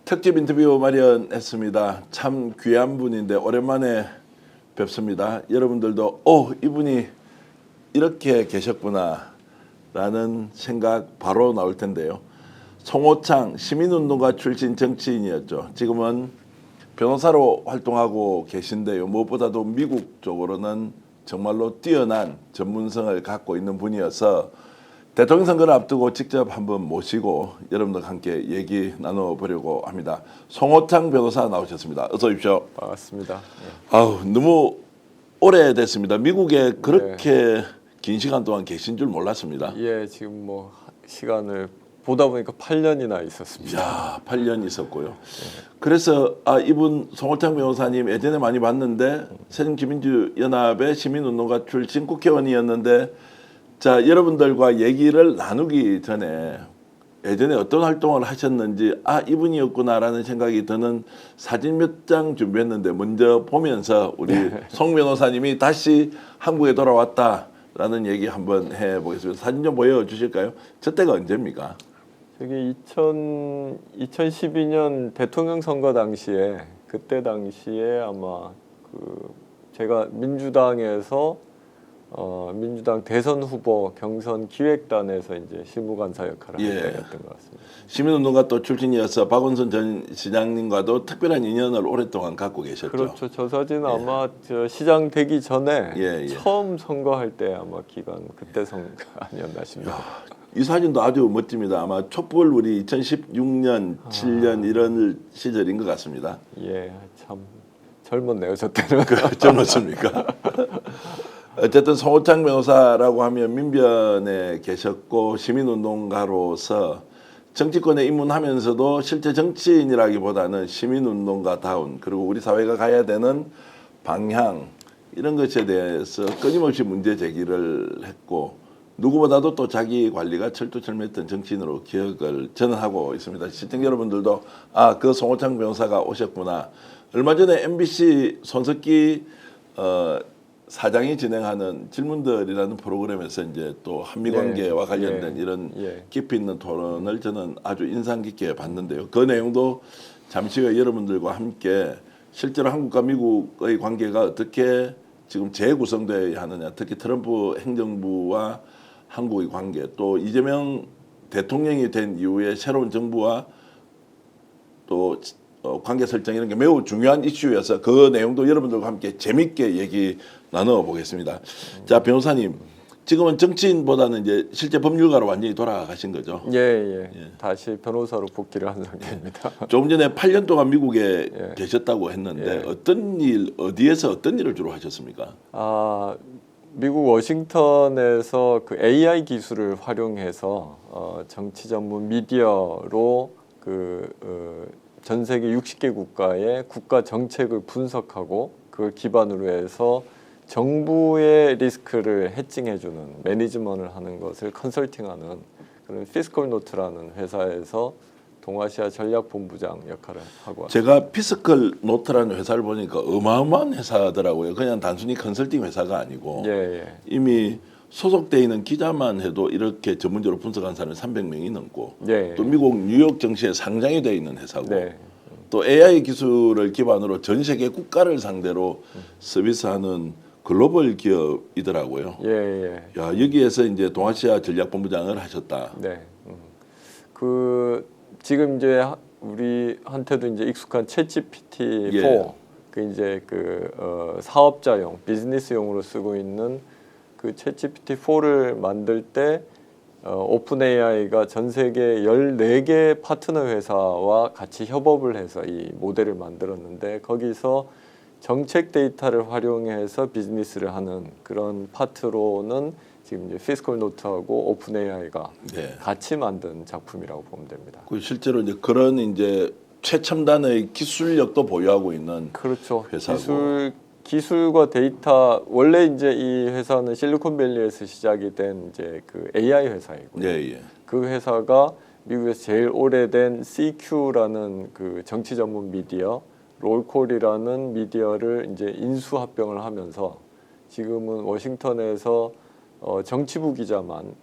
특집 인터뷰 마련했습니다. 참 귀한 분인데 오랜만에 뵙습니다. 여러분들도 이분이 이렇게 계셨구나 라는 생각 바로 나올 텐데요. 송호창 시민운동가 출신 정치인이었죠. 지금은 변호사로 활동하고 계신데요. 무엇보다도 미국 쪽으로는 정말로 뛰어난 전문성을 갖고 있는 분이어서 대통령 선거를 앞두고 직접 한번 모시고 여러분들과 함께 얘기 나눠보려고 합니다. 송호창 변호사 나오셨습니다. 어서 오십시오. 반갑습니다. 아우, 너무 오래됐습니다. 미국에 그렇게 긴 시간 동안 계신 줄 몰랐습니다. 예, 지금 뭐 시간을 보다 보니까 8년이나 있었습니다. 야, 8년 있었고요. 그래서 이분 송호창 변호사님 예전에 많이 봤는데 새정치민주연합의 시민운동가 출신 국회의원이었는데 자, 여러분들과 얘기를 나누기 전에 예전에 어떤 활동을 하셨는지 이분이었구나라는 생각이 드는 사진 몇 장 준비했는데 먼저 보면서 우리 송 변호사님이 다시 한국에 돌아왔다라는 얘기 한번 해보겠습니다. 사진 좀 보여주실까요? 저 때가 언제입니까? 저기 2012년 대통령 선거 당시에 그때 당시에 아마 제가 민주당에서 민주당 대선 후보 경선 기획단에서 이제 실무관사 역할을 할 때였던 것 같습니다. 시민운동가 또 출신이어서 박원순 전 시장님과도 특별한 인연을 오랫동안 갖고 계셨죠. 그렇죠. 저 사진은 아마 저 시장 되기 전에 처음 선거할 때 아마 기간 그때 선거 아니었나 싶습니다. 이 사진도 아주 멋집니다. 아마 촛불 우리 2016년, 7년 이런 시절인 것 같습니다. 예, 참 젊었네요, 저 때는. 젊었습니까? 어쨌든 송호창 변호사라고 하면 민변에 계셨고 시민운동가로서 정치권에 입문하면서도 실제 정치인이라기보다는 시민운동가다운 그리고 우리 사회가 가야 되는 방향 이런 것에 대해서 끊임없이 문제 제기를 했고 누구보다도 또 자기 관리가 철두철미했던 정치인으로 기억을 저는 하고 있습니다. 시청자 여러분들도 그 송호창 변호사가 오셨구나. 얼마 전에 MBC 손석희 사장이 진행하는 질문들이라는 프로그램에서 이제 또 한미 관계와 관련된 이런 깊이 있는 토론을 저는 아주 인상 깊게 봤는데요. 그 내용도 잠시 후에 여러분들과 함께 실제로 한국과 미국의 관계가 어떻게 지금 재구성되어야 하느냐, 특히 트럼프 행정부와 한국의 관계, 또 이재명 대통령이 된 이후에 새로운 정부와 또 관계 설정 이런 게 매우 중요한 이슈여서 그 내용도 여러분들과 함께 재밌게 얘기 나눠보겠습니다. 자, 변호사님, 지금은 정치인보다는 이제 실제 법률가로 완전히 돌아가신 거죠? 예. 다시 변호사로 복귀를 한 상태입니다. 조금 전에 8년 동안 미국에 계셨다고 했는데 어디에서 어떤 일을 주로 하셨습니까? 미국 워싱턴에서 그 AI 기술을 활용해서 정치 전문 미디어로 전 세계 60개 국가의 국가 정책을 분석하고 그걸 기반으로 해서 정부의 리스크를 해칭해주는 매니지먼트를 하는 것을 컨설팅하는 그런 피스컬 노트라는 회사에서 동아시아 전략본부장 역할을 하고 왔습니다. 제가 피스컬 노트라는 회사를 보니까 어마어마한 회사더라고요. 그냥 단순히 컨설팅 회사가 아니고 이미 소속돼 있는 기자만 해도 이렇게 전문적으로 분석한 사람이 300명이 넘고 또 미국 뉴욕 증시에 상장이 돼 있는 회사고 또 AI 기술을 기반으로 전 세계 국가를 상대로 서비스하는 글로벌 기업이더라고요. 야, 여기에서 이제 동아시아 전략본부장을 하셨다. 지금 이제 우리한테도 이제 익숙한 챗GPT-4 사업자용 비즈니스용으로 쓰고 있는 그 챗GPT-4를 만들 때 오픈 AI가 전 세계 14개 파트너 회사와 같이 협업을 해서 이 모델을 만들었는데 거기서 정책 데이터를 활용해서 비즈니스를 하는 그런 파트로는 지금 이제 피스컬 노트하고 오픈 AI가 같이 만든 작품이라고 보면 됩니다. 실제로 이제 그런 이제 최첨단의 기술력도 보유하고 있는 회사고. 기술과 데이터 원래 이제 이 회사는 실리콘밸리에서 시작이 된 이제 그 AI 회사이고요. 그 회사가 미국에서 제일 오래된 CQ라는 그 정치 전문 미디어, 롤콜이라는 미디어를 이제 인수 합병을 하면서 지금은 워싱턴에서 정치부 기자만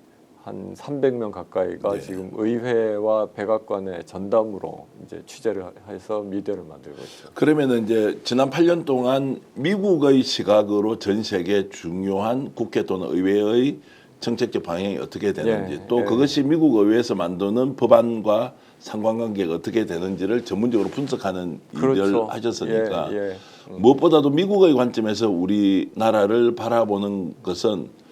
한 300명 가까이가 네. 지금 의회와 백악관의 전담으로 이제 취재를 해서 미디어를 만들고 있죠. 그러면은 이제 지난 8년 동안 미국의 시각으로 전 세계 중요한 국회 또는 의회의 정책적 방향이 어떻게 되는지 예, 또 예. 그것이 미국 의회에서 만드는 법안과 상관관계가 어떻게 되는지를 전문적으로 분석하는 일을 그렇죠. 하셨으니까 예, 예. 무엇보다도 미국의 관점에서 우리나라를 바라보는 것은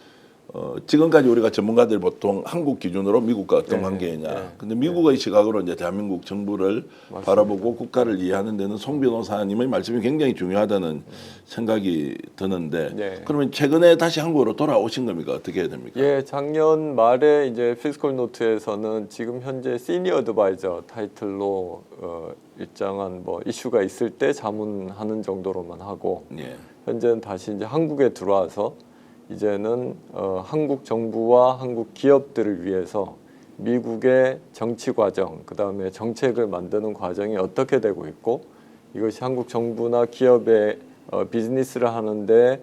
지금까지 우리가 전문가들 보통 한국 기준으로 미국과 어떤 네, 관계냐. 네, 근데 미국의 시각으로 이제 대한민국 정부를 맞습니다. 바라보고 국가를 이해하는 데는 송 변호사님의 말씀이 굉장히 중요하다는 생각이 드는데 네. 그러면 최근에 다시 한국으로 돌아오신 겁니까? 어떻게 해야 됩니까? 예, 작년 말에 이제 피스컬 노트에서는 지금 현재 시니어 어드바이저 타이틀로 일정한 뭐 이슈가 있을 때 자문하는 정도로만 하고 예. 현재는 다시 이제 한국에 들어와서 이제는 한국 정부와 한국 기업들을 위해서 미국의 정치 과정, 그다음에 정책을 만드는 과정이 어떻게 되고 있고 이것이 한국 정부나 기업의 비즈니스를 하는데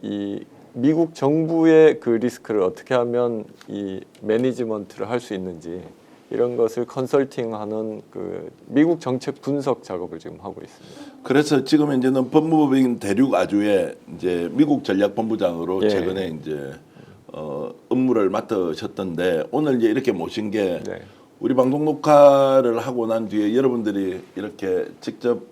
이 미국 정부의 그 리스크를 어떻게 하면 이 매니지먼트를 할 수 있는지 이런 것을 컨설팅하는 그 미국 정책 분석 작업을 지금 하고 있습니다. 그래서 지금 현재는 법무법인 대륙 아주의 이제 미국 전략본부장으로 예. 최근에 이제 업무를 맡으셨던데 오늘 이제 이렇게 모신 게 네. 우리 방송 녹화를 하고 난 뒤에 여러분들이 이렇게 직접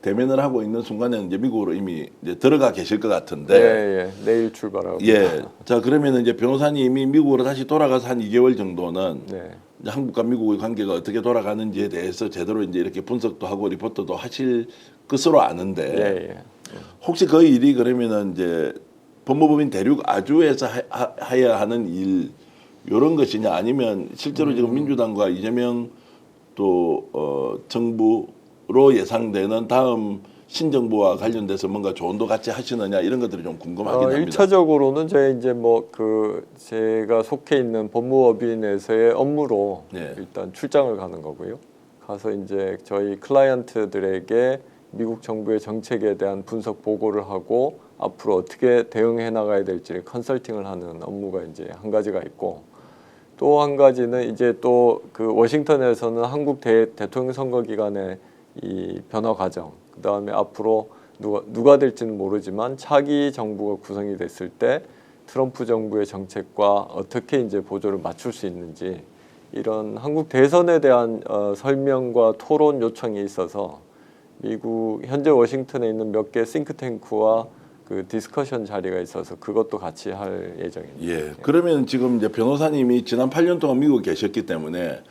대면을 하고 있는 순간에는 이제 미국으로 이미 이제 들어가 계실 것 같은데 예, 예. 내일 출발하고. 예. 자 그러면은 이제 변호사님이 미국으로 다시 돌아가서 한 2개월 정도는 네. 이제 한국과 미국의 관계가 어떻게 돌아가는지에 대해서 제대로 이제 이렇게 분석도 하고 리포트도 하실 것으로 아는데 예, 예. 혹시 그 일이 그러면은 이제 법무법인 대륙 아주에서 해야 하는 일 이런 것이냐 아니면 실제로 지금 민주당과 이재명 또 정부로 예상되는 다음 신정부와 관련돼서 뭔가 조언도 같이 하시느냐 이런 것들이 좀 궁금하긴 합니다. 일차적으로는 저희 이제 뭐 그 제가 속해 있는 법무법인에서의 업무로 네. 일단 출장을 가는 거고요. 가서 이제 저희 클라이언트들에게 미국 정부의 정책에 대한 분석 보고를 하고 앞으로 어떻게 대응해 나가야 될지 컨설팅을 하는 업무가 이제 한 가지가 있고 또 한 가지는 이제 또 그 워싱턴에서는 한국 대통령 선거 기간의 이 변화 과정 그다음에 앞으로 누가 될지는 모르지만 차기 정부가 구성이 됐을 때 트럼프 정부의 정책과 어떻게 이제 보조를 맞출 수 있는지 이런 한국 대선에 대한 설명과 토론 요청이 있어서 미국 현재 워싱턴에 있는 몇 개 싱크탱크와 그 디스커션 자리가 있어서 그것도 같이 할 예정입니다. 예. 그러면 지금 이제 변호사님이 지난 8년 동안 미국에 계셨기 때문에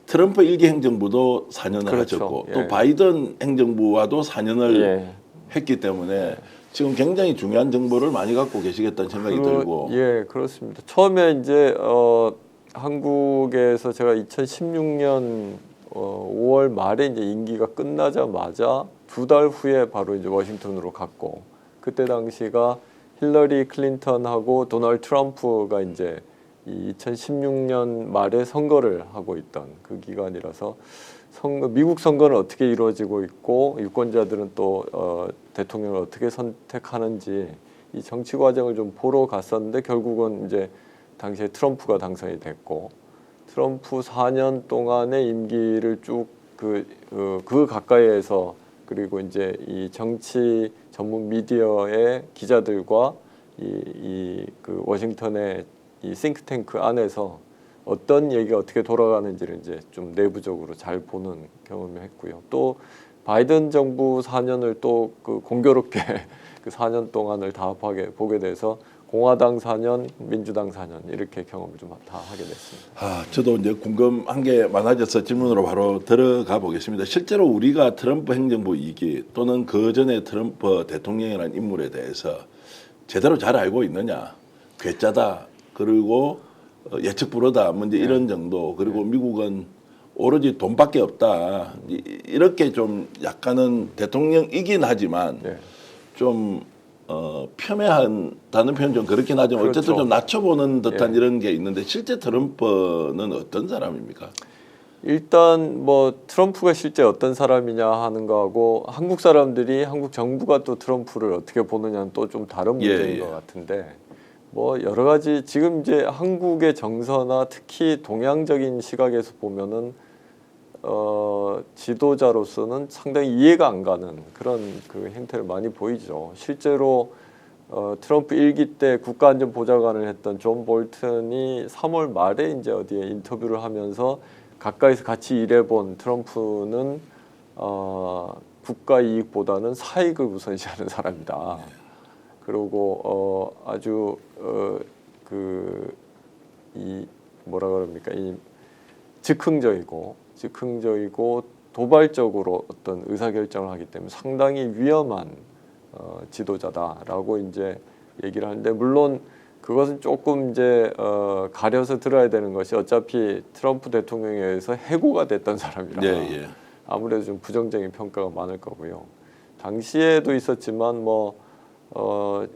트럼프 1기 행정부도 4년을 그렇죠. 하셨고 예. 또 바이든 행정부와도 4년을 예. 했기 때문에 지금 굉장히 중요한 정보를 많이 갖고 계시겠다는 생각이 들고 예, 그렇습니다. 처음에 이제 한국에서 제가 2016년 5월 말에 이제 임기가 끝나자마자 2달 후에 바로 이제 워싱턴으로 갔고 그때 당시가 힐러리 클린턴하고 도널드 트럼프가 이제 이 2016년 말에 선거를 하고 있던 그 기간이라서 미국 선거는 어떻게 이루어지고 있고 유권자들은 또 대통령을 어떻게 선택하는지 이 정치 과정을 좀 보러 갔었는데 결국은 이제 당시에 트럼프가 당선이 됐고 트럼프 4년 동안의 임기를 쭉 그 가까이에서 그리고 이제 이 정치 전문 미디어의 기자들과 그 워싱턴의 이 싱크탱크 안에서 어떤 얘기가 어떻게 돌아가는지를 이제 좀 내부적으로 잘 보는 경험을 했고요. 또 바이든 정부 4년을 또 그 공교롭게 그 4년 동안을 다 보게 돼서 공화당 4년, 민주당 4년 이렇게 경험을 좀 다 하게 됐습니다. 저도 이제 궁금한 게 많아져서 질문으로 바로 들어가 보겠습니다. 실제로 우리가 트럼프 행정부 2기 또는 그 전에 트럼프 대통령이라는 인물에 대해서 제대로 잘 알고 있느냐? 괴짜다. 그리고 예측 불허다. 문제 이런 정도. 그리고 미국은 오로지 돈밖에 없다. 이렇게 좀 약간은 대통령이긴 하지만 네. 좀 폄훼한다는 표현 좀 그렇긴 하지만 그렇죠. 어쨌든 좀 낮춰보는 듯한 예. 이런 게 있는데 실제 트럼프는 어떤 사람입니까? 일단 뭐 트럼프가 실제 어떤 사람이냐 하는 거하고 한국 사람들이 한국 정부가 또 트럼프를 어떻게 보느냐는 또 좀 다른 문제인 예. 것 같은데 뭐 여러 가지 지금 이제 한국의 정서나 특히 동양적인 시각에서 보면은 지도자로서는 상당히 이해가 안 가는 그런 그 행태를 많이 보이죠. 실제로 트럼프 1기 때 국가안전보좌관을 했던 존 볼튼이 3월 말에 이제 어디에 인터뷰를 하면서 가까이서 같이 일해본 트럼프는 국가 이익보다는 사익을 우선시하는 사람이다. 그리고 아주 이 뭐라 그럽니까? 이 즉흥적이고 도발적으로 어떤 의사결정을 하기 때문에 상당히 위험한 지도자다라고 이제 얘기를 하는데, 물론 그것은 조금 이제 가려서 들어야 되는 것이 어차피 트럼프 대통령에 의해서 해고가 됐던 사람이라 예. 아무래도 좀 부정적인 평가가 많을 거고요. 당시에도 있었지만 뭐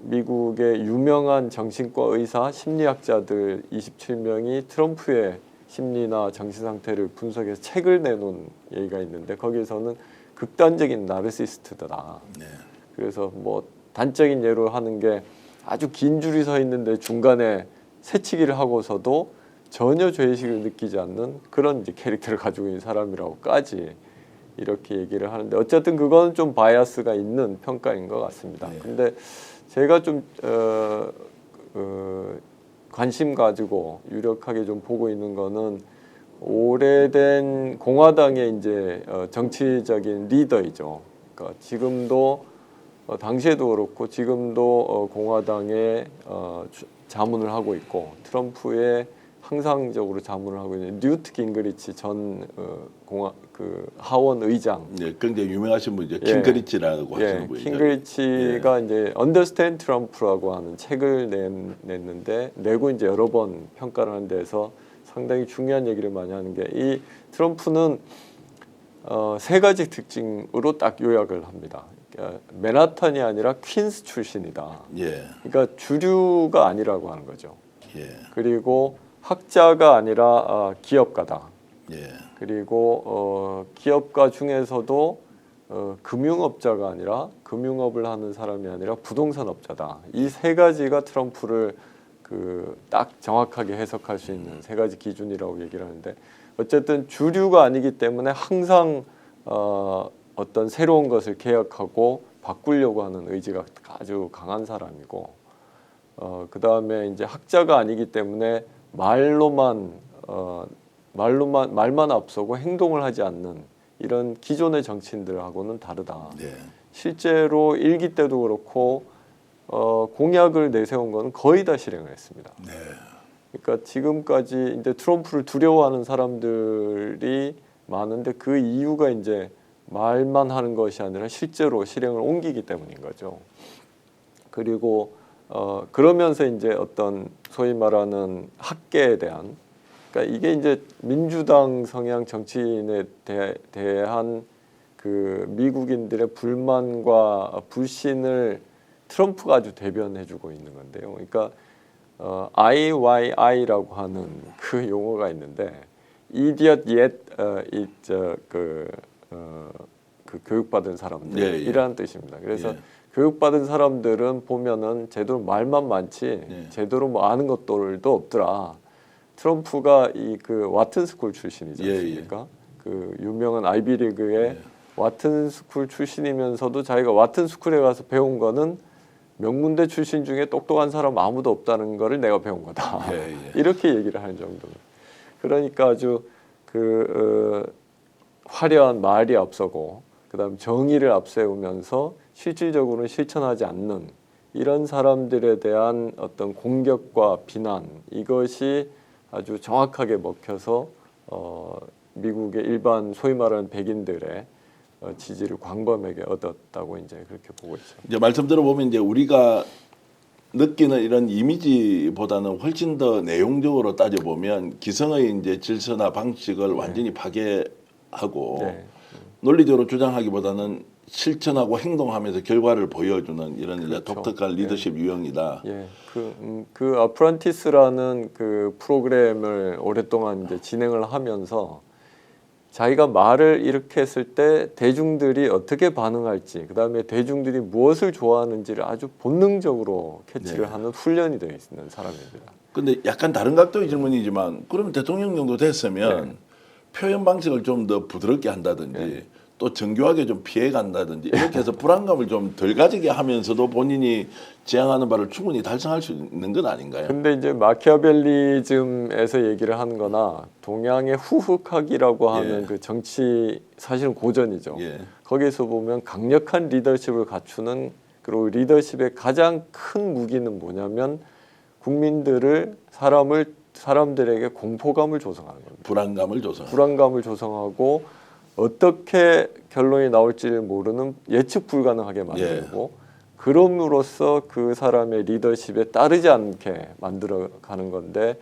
미국의 유명한 정신과 의사, 심리학자들 27명이 트럼프의 심리나 정신 상태를 분석해서 책을 내놓은 얘기가 있는데, 거기에서는 극단적인 나르시스트다. 네. 그래서 뭐 단적인 예로 하는 게 아주 긴 줄이 서 있는데 중간에 새치기를 하고서도 전혀 죄의식을 느끼지 않는 그런 이제 캐릭터를 가지고 있는 사람이라고까지 이렇게 얘기를 하는데, 어쨌든 그건 좀 바이아스가 있는 평가인 것 같습니다. 네. 근데 제가 좀 관심 가지고 유력하게 좀 보고 있는 거는 오래된 공화당의 이제 정치적인 리더이죠. 그러니까 지금도 당시에도 그렇고 지금도 공화당에 자문을 하고 있고, 트럼프의 항상적으로 자문을 하고 있는 뉴트 깅그리치 전 하원 의장. 네, 굉장히 유명하신 분이죠. 킹그리치라고 하시는 분이죠. 킹그리치가 이제 Understand Trump라고 하는 책을 내고 이제 여러 번 평가를 하는 데서 상당히 중요한 얘기를 많이 하는 게, 이 트럼프는 세 가지 특징으로 딱 요약을 합니다. 그러니까 맨하탄이 아니라 퀸스 출신이다. 예. 그러니까 주류가 아니라고 하는 거죠. 예. 그리고 학자가 아니라 기업가다. 예. 그리고 기업가 중에서도 금융업자가 아니라 금융업을 하는 사람이 아니라 부동산업자다. 이 세 가지가 트럼프를 딱 정확하게 해석할 수 있는 세 가지 기준이라고 얘기를 하는데, 어쨌든 주류가 아니기 때문에 항상 어떤 새로운 것을 개혁하고 바꾸려고 하는 의지가 아주 강한 사람이고, 그 다음에 이제 학자가 아니기 때문에 말만 앞서고 행동을 하지 않는 이런 기존의 정치인들하고는 다르다. 네. 실제로 1기 때도 그렇고 공약을 내세운 거는 거의 다 실행을 했습니다. 네. 그러니까 지금까지 이제 트럼프를 두려워하는 사람들이 많은데, 그 이유가 이제 말만 하는 것이 아니라 실제로 실행을 옮기기 때문인 거죠. 그리고 그러면서 이제 어떤 소위 말하는 학계에 대한, 그러니까 이게 이제 민주당 성향 정치인에 대한 그 미국인들의 불만과 불신을 트럼프가 아주 대변해주고 있는 건데요. 그러니까 IYI라고 하는 그 용어가 있는데, idiot yet 그 교육받은 사람들이라는 뜻입니다. 그래서 교육받은 사람들은 보면은 제대로 말만 많지 제대로 뭐 아는 것들도 없더라. 트럼프가 그 와튼 스쿨 출신이지 않습니까? 그 유명한 아이비리그의 와튼 스쿨 출신이면서도 자기가 와튼 스쿨에 가서 배운 거는 명문대 출신 중에 똑똑한 사람 아무도 없다는 거를 내가 배운 거다. 이렇게 얘기를 하는 정도입니다. 그러니까 아주 화려한 말이 앞서고, 그다음 정의를 앞세우면서 실질적으로는 실천하지 않는 이런 사람들에 대한 어떤 공격과 비난, 이것이 아주 정확하게 먹혀서 미국의 일반 소위 말하는 백인들의 지지를 광범위하게 얻었다고 이제 그렇게 보고 있죠. 이제 말씀 들어보면 이제 우리가 느끼는 이런 이미지보다는 훨씬 더 내용적으로 따져보면 기성의 이제 질서나 방식을 완전히 파괴하고 논리적으로 주장하기보다는 실천하고 행동하면서 결과를 보여주는 이런 이제 독특한 리더십 유형이다. 그 어프런티스라는 그 프로그램을 오랫동안 이제 진행을 하면서 자기가 말을 이렇게 했을 때 대중들이 어떻게 반응할지, 그다음에 대중들이 무엇을 좋아하는지를 아주 본능적으로 캐치를 네. 하는 훈련이 되어 있는 사람입니다. 근데 약간 다른 각도의 질문이지만 그러면 대통령 정도 됐으면 표현 방식을 좀 더 부드럽게 한다든지 또 정교하게 좀 피해 간다든지 이렇게 해서 불안감을 좀 덜 가지게 하면서도 본인이 지향하는 바를 충분히 달성할 수 있는 건 아닌가요? 근데 이제 마키아벨리즘에서 얘기를 하는 거나 동양의 후흑학이라고 하는 예. 그 정치 사실은 고전이죠. 예. 거기에서 보면 강력한 리더십을 갖추는, 그리고 리더십의 가장 큰 무기는 뭐냐면 사람들에게 공포감을 조성하는 겁니다. 불안감을 조성하는. 불안감을 조성하고 어떻게 결론이 나올지를 모르는 예측 불가능하게 만들고 그럼으로써 그 사람의 리더십에 따르지 않게 만들어 가는 건데,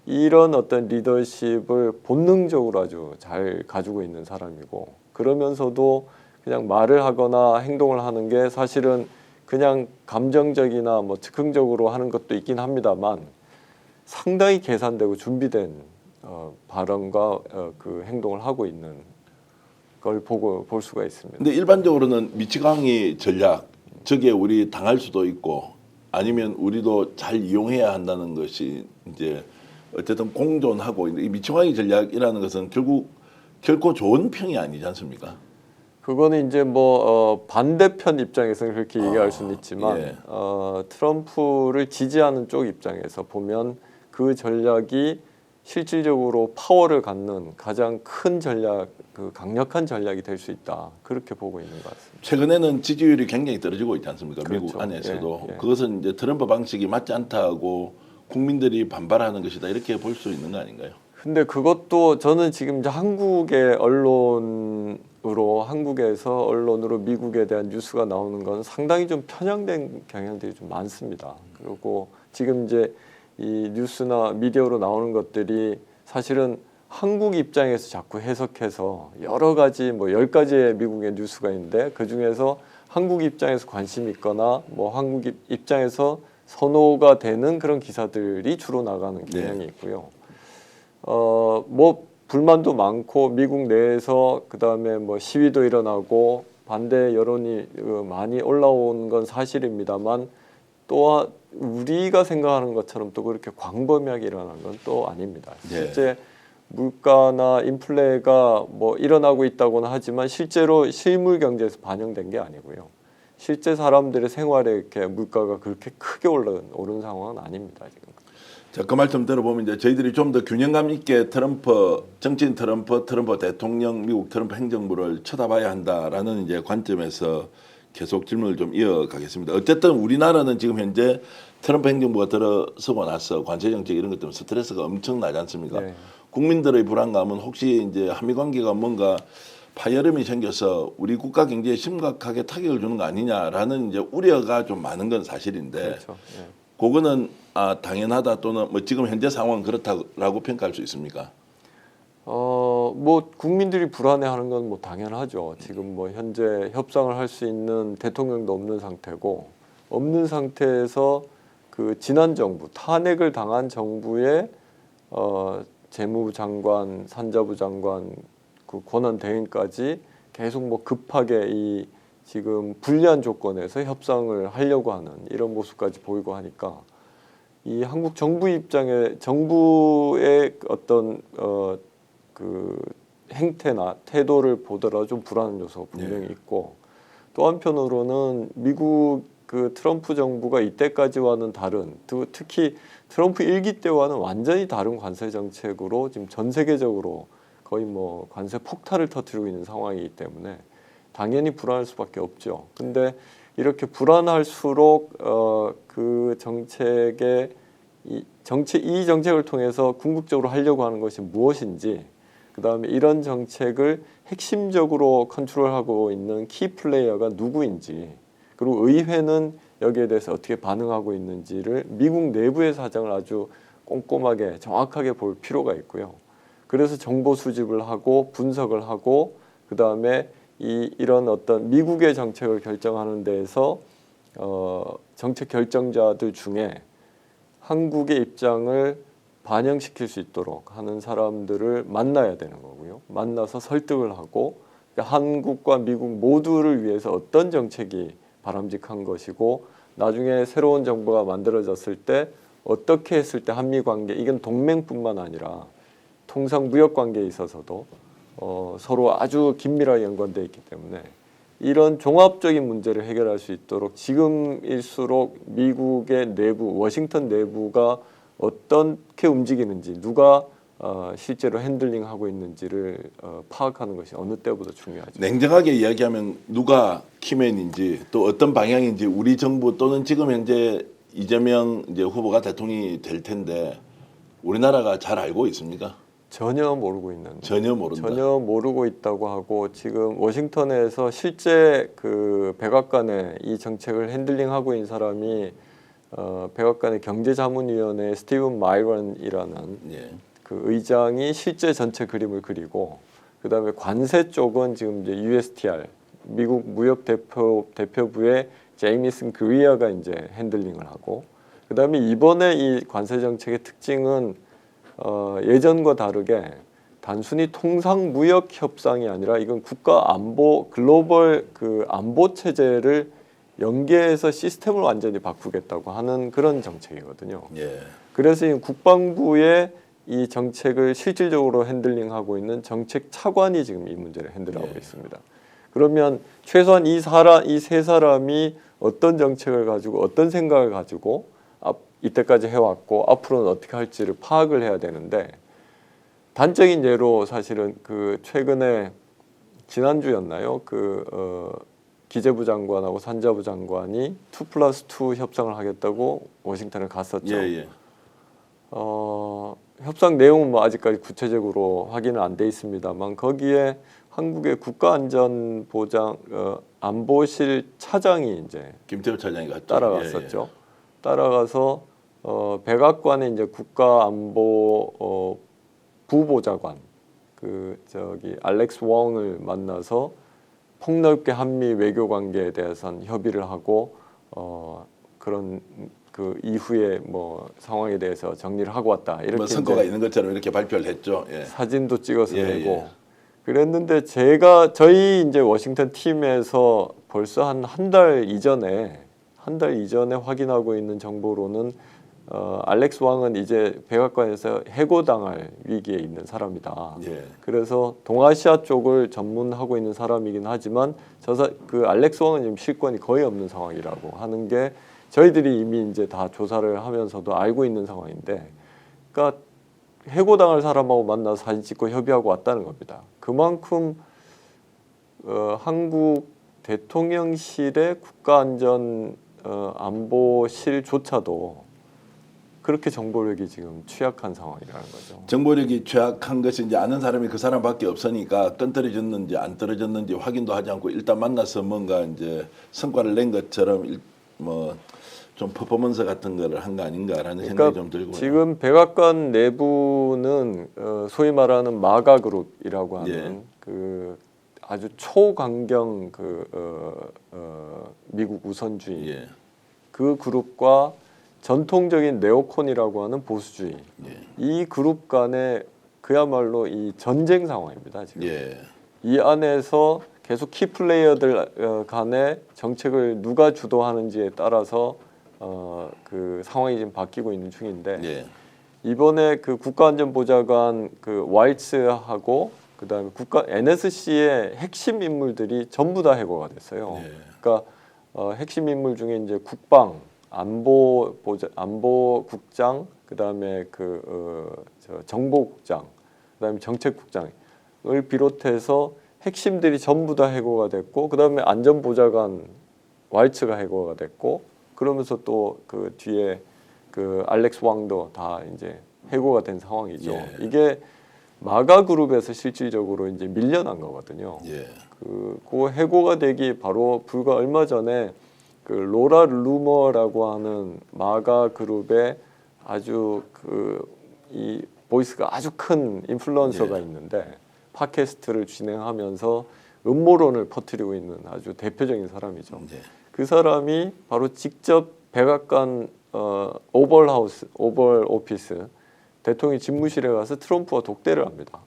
이런 어떤 리더십을 본능적으로 아주 잘 가지고 있는 사람이고, 그러면서도 그냥 말을 하거나 행동을 하는 게 사실은 그냥 감정적이나 뭐 즉흥적으로 하는 것도 있긴 합니다만 상당히 계산되고 준비된 발언과 그 행동을 하고 있는 걸 볼 수가 있습니다. 근데 일반적으로는 미치광이 전략, 저게 우리 당할 수도 있고 아니면 우리도 잘 이용해야 한다는 것이 이제 어쨌든 공존하고 있는 이 미치광이 전략이라는 것은 결코 좋은 평이 아니지 않습니까? 그거는 이제 뭐 반대편 입장에서는 그렇게 얘기할 수는 있지만 예. 트럼프를 지지하는 쪽 입장에서 보면 그 전략이 실질적으로 파워를 갖는 가장 큰 전략, 그 강력한 전략이 될 수 있다, 그렇게 보고 있는 것 같습니다. 최근에는 지지율이 굉장히 떨어지고 있지 않습니까? 그렇죠. 미국 안에서도. 예, 예. 그것은 이제 트럼프 방식이 맞지 않다고 국민들이 반발하는 것이다, 이렇게 볼 수 있는 거 아닌가요? 근데 그것도 저는 지금 이제 한국에서 언론으로 미국에 대한 뉴스가 나오는 건 상당히 좀 편향된 경향들이 좀 많습니다. 그리고 지금 이제 이 뉴스나 미디어로 나오는 것들이 사실은 한국 입장에서 자꾸 해석해서 여러 가지 뭐 10가지의 미국의 뉴스가 있는데 그 중에서 한국 입장에서 관심 있거나 뭐 한국 입장에서 선호가 되는 그런 기사들이 주로 나가는 경향이 있고요. 뭐 불만도 많고 미국 내에서 그다음에 뭐 시위도 일어나고 반대 여론이 많이 올라온 건 사실입니다만, 또한 우리가 생각하는 것처럼 또 그렇게 광범위하게 일어난 건 또 아닙니다. 실제 물가나 인플레가 뭐 일어나고 있다고는 하지만 실제로 실물 경제에서 반영된 게 아니고요. 실제 사람들의 생활에 이렇게 물가가 그렇게 크게 오른 상황은 아닙니다, 지금. 자, 그 말씀 들어보면 이제 저희들이 좀 더 균형감 있게 정치인 트럼프 대통령, 미국 트럼프 행정부를 쳐다봐야 한다라는 이제 관점에서 계속 질문을 좀 이어가겠습니다. 어쨌든 우리나라는 지금 현재 트럼프 행정부가 들어서고 나서 관세 정책 이런 것 때문에 스트레스가 엄청나지 않습니까? 네. 국민들의 불안감은 혹시 이제 한미 관계가 뭔가 파열음이 생겨서 우리 국가 경제에 심각하게 타격을 주는 거 아니냐라는 이제 우려가 좀 많은 건 사실인데, 그렇죠. 네. 그거는 당연하다 또는 뭐 지금 현재 상황 그렇다라고 평가할 수 있습니까? 뭐 국민들이 불안해하는 건 뭐 당연하죠. 지금 뭐 현재 협상을 할 수 있는 대통령도 없는 상태고, 없는 상태에서 그 지난 정부, 탄핵을 당한 정부의 재무부 장관, 산자부 장관, 그 권한 대행까지 계속 뭐 급하게 이 지금 불리한 조건에서 협상을 하려고 하는 이런 모습까지 보이고 하니까, 이 한국 정부의 어떤 그 행태나 태도를 보더라도 좀 불안한 요소가 분명히 있고, 또 한편으로는 미국 그 트럼프 정부가 이때까지와는 다른, 특히 트럼프 1기 때와는 완전히 다른 관세 정책으로 지금 전 세계적으로 거의 뭐 관세 폭탄을 터뜨리고 있는 상황이기 때문에 당연히 불안할 수밖에 없죠. 근데 이렇게 불안할수록 그 이 정책을 통해서 궁극적으로 하려고 하는 것이 무엇인지, 그다음에 이런 정책을 핵심적으로 컨트롤하고 있는 키 플레이어가 누구인지, 그리고 의회는 여기에 대해서 어떻게 반응하고 있는지를 미국 내부의 사정을 아주 꼼꼼하게 정확하게 볼 필요가 있고요. 그래서 정보 수집을 하고 분석을 하고, 그다음에 이런 어떤 미국의 정책을 결정하는 데에서 정책 결정자들 중에 한국의 입장을 반영시킬 수 있도록 하는 사람들을 만나야 되는 거고요. 만나서 설득을 하고 그러니까 한국과 미국 모두를 위해서 어떤 정책이 바람직한 것이고 나중에 새로운 정부가 만들어졌을 때 어떻게 했을 때 한미 관계 이건 동맹뿐만 아니라 통상 무역 관계에 있어서도 서로 아주 긴밀하게 연관되어 있기 때문에 이런 종합적인 문제를 해결할 수 있도록 지금일수록 미국의 내부, 워싱턴 내부가 어떻게 움직이는지 누가 실제로 핸들링하고 있는지를 파악하는 것이 어느 때보다 중요하죠. 냉정하게 이야기하면 누가 키맨인지 또 어떤 방향인지 우리 정부 또는 지금 현재 이재명 이제 후보가 대통령이 될 텐데 우리나라가 잘 알고 있습니까? 전혀 모르고 있는. 전혀 모른다. 전혀 모르고 있다고 하고 지금 워싱턴에서 실제 그 백악관에 이 정책을 핸들링하고 있는 사람이 백악관의 경제자문위원회 스티븐 마이런이라는 예. 그 의장이 실제 전체 그림을 그리고 그다음에 관세 쪽은 지금 이제 USTR 미국 무역 대표부의 제이미슨 그리어가 이제 핸들링을 하고 그다음에 이번에 이 관세 정책의 특징은 예전과 다르게 단순히 통상 무역 협상이 아니라 이건 국가 안보 글로벌 그 안보 체제를 연계해서 시스템을 완전히 바꾸겠다고 하는 그런 정책이거든요. 예. 그래서 이 국방부의 이 정책을 실질적으로 핸들링하고 있는 정책 차관이 지금 이 문제를 핸들하고 예. 있습니다. 그러면 최소한 이 세 사람이 어떤 정책을 가지고 어떤 생각을 가지고 이때까지 해왔고 앞으로는 어떻게 할지를 파악을 해야 되는데 단적인 예로 사실은 그 최근에 지난주였나요? 기재부 장관하고 산자부 장관이 2+2 협상을 하겠다고 워싱턴을 갔었죠. 예, 예. 협상 내용은 뭐 아직까지 구체적으로 확인은 안 돼 있습니다만 거기에 한국의 국가안전보장 안보실 차장이 이제 김태우 차장이 갔죠. 따라갔었죠. 예, 예. 따라가서 백악관에 이제 국가안보 부보좌관 알렉스 웡을 만나서 폭넓게 한미 외교 관계에 대해서는 협의를 하고 그런 그 이후에 뭐 상황에 대해서 정리를 하고 왔다 이렇게 뭐 성과가 있는 것처럼 이렇게 발표를 했죠. 예. 사진도 찍어서 예, 내고 예. 그랬는데 저희 이제 워싱턴 팀에서 벌써 한 달 이전에 확인하고 있는 정보로는 알렉스 왕은 이제 백악관에서 해고당할 위기에 있는 사람이다. 예. 그래서 동아시아 쪽을 전문하고 있는 사람이긴 하지만 그 알렉스 왕은 지금 실권이 거의 없는 상황이라고 하는 게 저희들이 이미 이제 다 조사를 하면서도 알고 있는 상황인데, 그러니까 해고당할 사람하고 만나서 사진 찍고 협의하고 왔다는 겁니다. 그만큼 한국 대통령실의 국가안전 안보실조차도 그렇게 정보력이 지금 취약한 상황이라는 거죠. 정보력이 취약한 것이 이제 아는 사람이 그 사람밖에 없으니까 떨어졌는지 안 떨어졌는지 확인도 하지 않고 일단 만나서 뭔가 이제 성과를 낸 것처럼 뭐 좀 퍼포먼스 같은 거를 한 거 아닌가라는 생각이 좀 들고요. 지금 백악관 내부는 소위 말하는 마가 그룹이라고 하는 예. 그 아주 초강경 미국 우선주의 예. 그 그룹과 전통적인 네오콘이라고 하는 보수주의 예. 이 그룹 간의 그야말로 이 전쟁 상황입니다. 지금 예. 이 안에서 계속 키플레이어들 간의 정책을 누가 주도하는지에 따라서 그 상황이 지금 바뀌고 있는 중인데 예. 이번에 그 국가안전보좌관 그 와이츠하고 그다음에 NSC의 핵심 인물들이 전부 다 해고가 됐어요. 예. 그러니까 핵심 인물 중에 이제 국방 안보국장 그다음에 정보국장 그다음에 정책국장을 비롯해서 핵심들이 전부 다 해고가 됐고 그다음에 안전보좌관 와이츠가 해고가 됐고 그러면서 또 그 뒤에 그 알렉스 왕도 다 이제 해고가 된 상황이죠. 예. 이게 마가 그룹에서 실질적으로 이제 밀려난 거거든요. 예. 그 해고가 되기 바로 불과 얼마 전에 그 로라 루머라고 하는 마가 그룹의 아주 이 보이스가 아주 큰 인플루언서가 예. 있는데 팟캐스트를 진행하면서 음모론을 퍼뜨리고 있는 아주 대표적인 사람이죠. 예. 그 사람이 바로 직접 백악관 오벌 오피스 대통령이 집무실에 가서 트럼프와 독대를 합니다.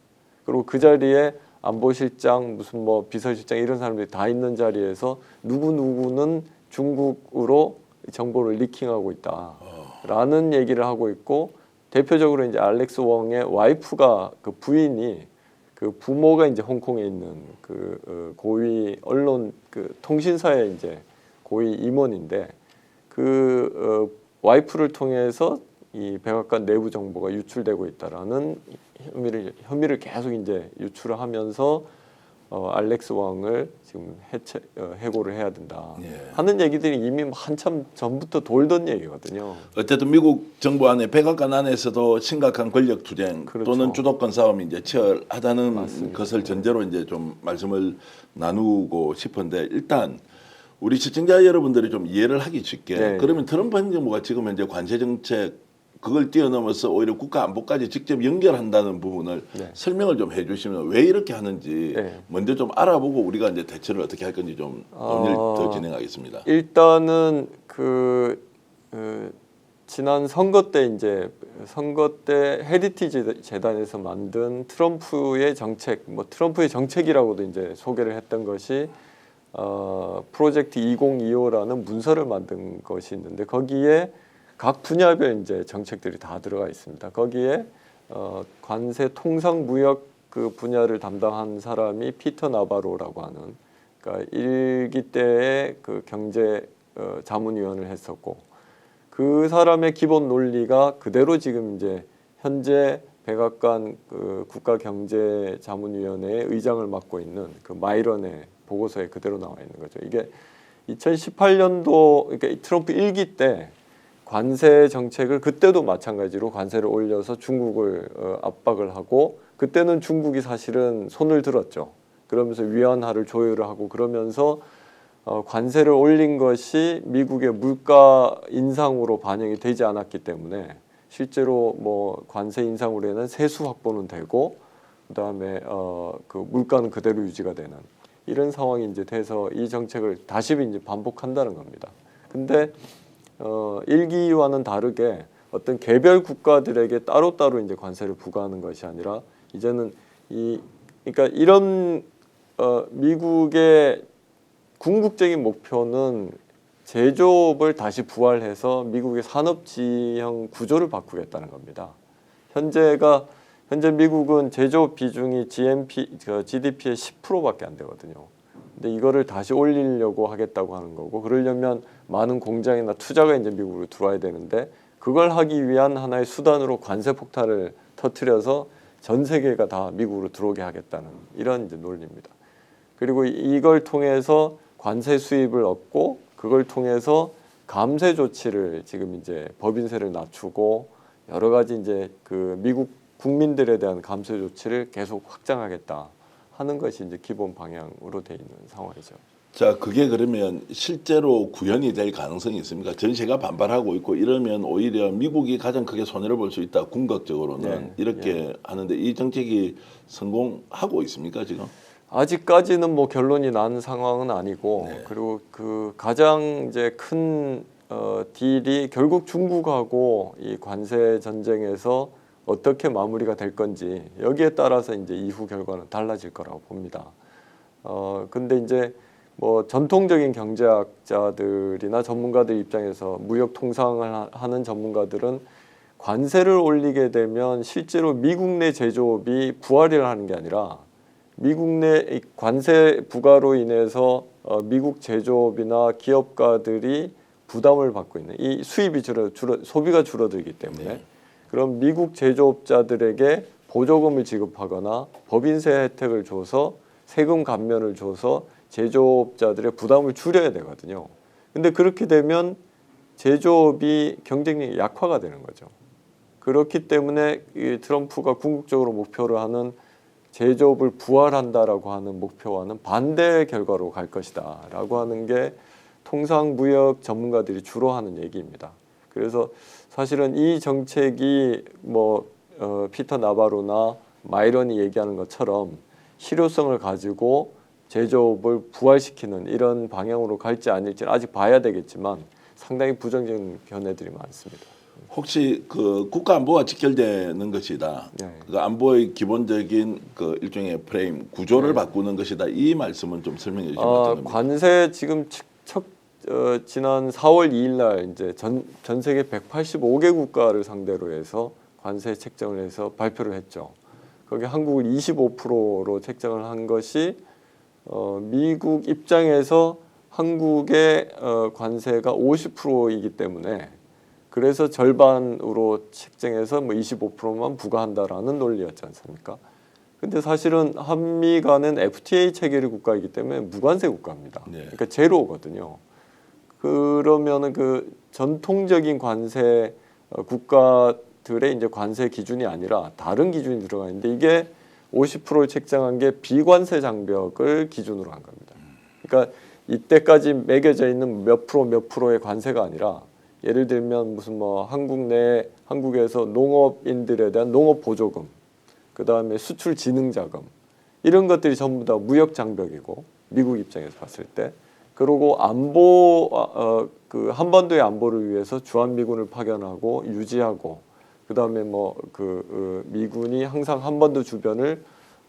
그리고 그 자리에 안보실장 무슨 뭐 비서실장 이런 사람들이 다 있는 자리에서 누구는 중국으로 정보를 리킹하고 있다라는 얘기를 하고 있고, 대표적으로 이제 알렉스 웡의 와이프가 그 부인이 그 부모가 이제 홍콩에 있는 그 고위 언론 그 통신사의 이제 고위 임원인데, 그 와이프를 통해서 이 백악관 내부 정보가 유출되고 있다라는 혐의를 계속 이제 유출을 하면서 알렉스 왕을 지금 해고를 해야 된다 하는 얘기들이 이미 한참 전부터 돌던 얘기거든요. 어쨌든 미국 정부 안에 백악관 안에서도 심각한 권력 투쟁 그렇죠. 또는 주도권 싸움이 이제 치열하다는 맞습니다. 것을 전제로 이제 좀 말씀을 나누고 싶은데, 일단 우리 시청자 여러분들이 좀 이해를 하기 쉽게, 네. 그러면 트럼프 행정부가 지금 현재 관세 정책 그걸 뛰어넘어서 오히려 국가 안보까지 직접 연결한다는 부분을 네. 설명을 좀 해주시면 왜 이렇게 하는지 네. 먼저 좀 알아보고 우리가 이제 대처를 어떻게 할 건지 좀 논의를 더 진행하겠습니다. 일단은 지난 선거 때 이제 헤리티지 재단에서 만든 트럼프의 정책, 뭐 트럼프의 정책이라고도 이제 소개를 했던 것이 프로젝트 2025라는 문서를 만든 것이 있는데, 거기에 각 분야별 이제 정책들이 다 들어가 있습니다. 거기에 관세 통상 무역 그 분야를 담당한 사람이 피터 나바로라고 하는, 그러니까 1기 때의 그 경제 자문위원을 했었고, 그 사람의 기본 논리가 그대로 지금 이제 현재 백악관 그 국가경제자문위원회의 의장을 맡고 있는 그 마이런의 보고서에 그대로 나와 있는 거죠. 이게 2018년도 그러니까 트럼프 1기 때 관세 정책을, 그때도 마찬가지로 관세를 올려서 중국을 압박을 하고, 그때는 중국이 사실은 손을 들었죠. 그러면서 위안화를 조율을 하고 그러면서 관세를 올린 것이 미국의 물가 인상으로 반영이 되지 않았기 때문에 실제로 뭐 관세 인상으로 인한 세수 확보는 되고, 그다음에 그 물가는 그대로 유지가 되는 이런 상황이 이제 돼서 이 정책을 다시 이제 반복한다는 겁니다. 근데 1기와는 다르게 어떤 개별 국가들에게 따로따로 이제 관세를 부과하는 것이 아니라, 이제는 그러니까 이런 미국의 궁극적인 목표는 제조업을 다시 부활해서 미국의 산업지형 구조를 바꾸겠다는 겁니다. 현재 미국은 제조업 비중이 GDP의 10%밖에 안 되거든요. 근데 이거를 다시 올리려고 하겠다고 하는 거고, 그러려면 많은 공장이나 투자가 이제 미국으로 들어와야 되는데, 그걸 하기 위한 하나의 수단으로 관세 폭탄을 터뜨려서 전 세계가 다 미국으로 들어오게 하겠다는 이런 이제 논리입니다. 그리고 이걸 통해서 관세 수입을 얻고, 그걸 통해서 감세 조치를 지금 이제 법인세를 낮추고 여러 가지 이제 그 미국 국민들에 대한 감세 조치를 계속 확장하겠다 하는 것이 이제 기본 방향으로 돼 있는 상황이죠. 자, 그게 그러면 실제로 구현이 될 가능성이 있습니까? 전세가 반발하고 있고 이러면 오히려 미국이 가장 크게 손해를 볼 수 있다. 궁극적으로는 네, 이렇게 하는데, 이 정책이 성공하고 있습니까 지금? 아직까지는 뭐 결론이 난 상황은 아니고, 네. 그리고 그 가장 이제 큰 딜이 결국 중국하고 이 관세 전쟁에서 어떻게 마무리가 될 건지, 여기에 따라서 이제 이후 결과는 달라질 거라고 봅니다. 근데 이제 뭐 전통적인 경제학자들이나 전문가들 입장에서 무역 통상을 하는 전문가들은 관세를 올리게 되면 실제로 미국 내 제조업이 부활을 하는 게 아니라, 미국 내 관세 부과로 인해서 미국 제조업이나 기업가들이 부담을 받고 있는, 이 수입이 소비가 줄어들기 때문에 네. 그럼 미국 제조업자들에게 보조금을 지급하거나 법인세 혜택을 줘서 세금 감면을 줘서 제조업자들의 부담을 줄여야 되거든요. 근데 그렇게 되면 제조업이 경쟁력이 약화가 되는 거죠. 그렇기 때문에 이 트럼프가 궁극적으로 목표로 하는 제조업을 부활한다라고 하는 목표와는 반대 결과로 갈 것이다라고 하는 게 통상 무역 전문가들이 주로 하는 얘기입니다. 그래서 사실은 이 정책이 뭐 피터 나바로나 마이런이 얘기하는 것처럼 실효성을 가지고 제조업을 부활시키는 이런 방향으로 갈지 아닐지는 아직 봐야 되겠지만, 상당히 부정적인 견해들이 많습니다. 혹시 그 국가 안보가 직결되는 것이다. 네. 그 안보의 기본적인 그 일종의 프레임 구조를 바꾸는 것이다. 이 말씀은 좀 설명해 주시면 어떤 겁니까? 관세 지금 지난 4월 2일 날 이제 전 세계 185개 국가를 상대로 해서 관세 책정을 해서 발표를 했죠. 거기 한국을 25%로 책정을 한 것이 미국 입장에서 한국의 관세가 50%이기 때문에 그래서 절반으로 책정해서 뭐 25%만 부과한다라는 논리였지 않습니까? 근데 사실은 한미 간은 FTA 체결 국가이기 때문에 무관세 국가입니다. 네. 그러니까 제로거든요. 그러면은 그 전통적인 관세 국가들의 이제 관세 기준이 아니라 다른 기준이 들어가 있는데 이게 50%를 책정한 게 비관세 장벽을 기준으로 한 겁니다. 그러니까 이때까지 매겨져 있는 몇 프로의 관세가 아니라 예를 들면 무슨 뭐 한국에서 농업인들에 대한 농업 보조금, 그 다음에 수출 진흥 자금 이런 것들이 전부 다 무역 장벽이고 미국 입장에서 봤을 때 그리고 안보 그 한반도의 안보를 위해서 주한미군을 파견하고 유지하고 그 다음에 뭐 미군이 항상 한반도 주변을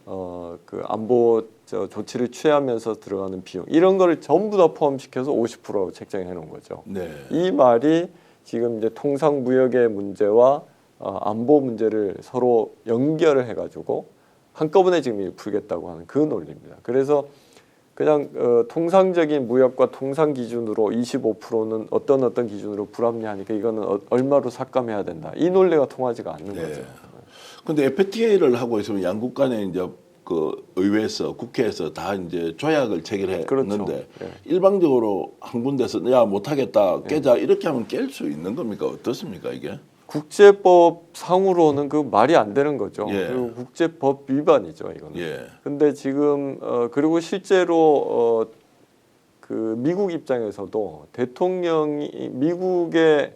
그 안보 조치를 취하면서 들어가는 비용 이런 거를 전부 다 포함시켜서 50% 책정해 놓은 거죠. 네. 이 말이 지금 이제 통상 무역의 문제와 안보 문제를 서로 연결을 해가지고 한꺼번에 지금 풀겠다고 하는 그 논리입니다. 그래서 그냥 통상적인 무역과 통상 기준으로 25%는 어떤 기준으로 불합리하니까 이거는 얼마로 삭감해야 된다. 이 논리가 통하지가 않는 거죠. 근데 FTA를 하고 있으면 양국 간에 이제 그 의회에서 국회에서 다 이제 조약을 체결했는데 그렇죠. 네. 일방적으로 한 군데서 야 못하겠다 깨자 이렇게 하면 깰 수 있는 겁니까? 어떻습니까 이게? 국제법 상으로는 그 말이 안 되는 거죠. 예. 그리고 국제법 위반이죠, 이거는. 예. 근데 지금 그리고 실제로 그 미국 입장에서도 대통령이 미국의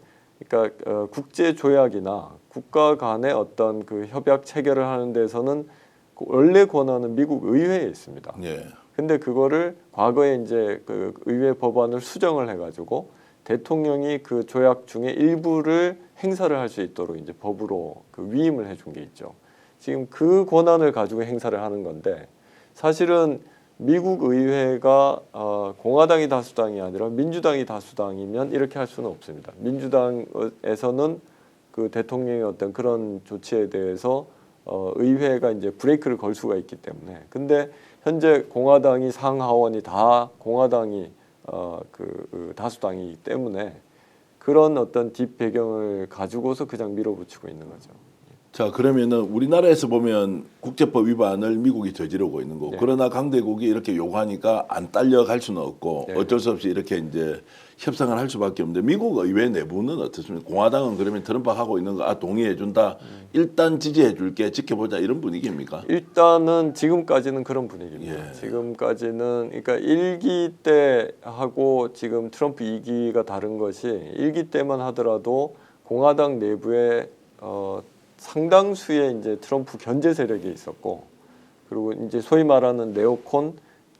그러니까 국제 조약이나 국가 간의 어떤 그 협약 체결을 하는 데서는 그 원래 권한은 미국 의회에 있습니다. 예. 근데 그거를 과거에 이제 그 의회 법안을 수정을 해가지고 대통령이 그 조약 중에 일부를 행사를 할 수 있도록 이제 법으로 그 위임을 해준 게 있죠. 지금 그 권한을 가지고 행사를 하는 건데 사실은 미국 의회가 공화당이 다수당이 아니라 민주당이 다수당이면 이렇게 할 수는 없습니다. 민주당에서는 그 대통령의 어떤 그런 조치에 대해서 의회가 이제 브레이크를 걸 수가 있기 때문에 근데 현재 공화당이 상하원이 다 공화당이 그 다수당이기 때문에 그런 어떤 뒷 배경을 가지고서 그냥 밀어붙이고 있는 거죠. 자 그러면은 우리나라에서 보면 국제법 위반을 미국이 저지르고 있는 거고 네. 그러나 강대국이 이렇게 요구하니까 안 딸려갈 수는 없고 네. 어쩔 수 없이 이렇게 이제 협상을 할 수밖에 없는데 미국 의회 내부는 어떻습니까? 공화당은 그러면 트럼프 하고 있는 거 동의해 준다. 일단 지지해 줄게 지켜보자 이런 분위기입니까? 일단은 지금까지는 그런 분위기입니다. 예. 지금까지는 그러니까 1기 때 하고 지금 트럼프 2기가 다른 것이 1기 때만 하더라도 공화당 내부에 상당수의 이제 트럼프 견제 세력이 있었고 그리고 이제 소위 말하는 네오콘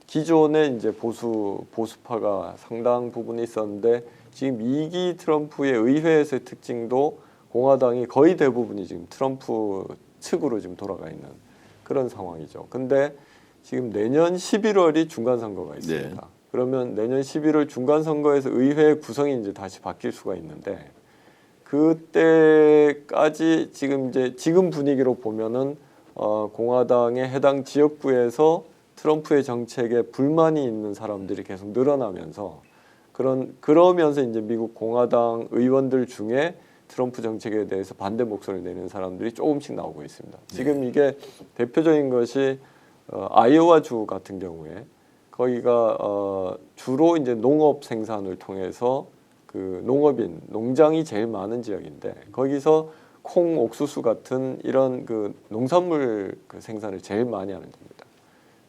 기존의 이제 보수파가 상당 부분이 있었는데 지금 2기 트럼프의 의회에서의 특징도 공화당이 거의 대부분이 지금 트럼프 측으로 지금 돌아가 있는 그런 상황이죠. 근데 지금 내년 11월이 중간 선거가 있습니다. 네. 그러면 내년 11월 중간 선거에서 의회 구성이 이제 다시 바뀔 수가 있는데 그때까지 지금 분위기로 보면은 공화당의 해당 지역구에서 트럼프의 정책에 불만이 있는 사람들이 계속 늘어나면서 그러면서 이제 미국 공화당 의원들 중에 트럼프 정책에 대해서 반대 목소리를 내는 사람들이 조금씩 나오고 있습니다. 지금 이게 대표적인 것이 아이오와주 같은 경우에 거기가 주로 이제 농업 생산을 통해서 그 농장이 제일 많은 지역인데 거기서 콩, 옥수수 같은 이런 그 농산물 그 생산을 제일 많이 하는 데입니다.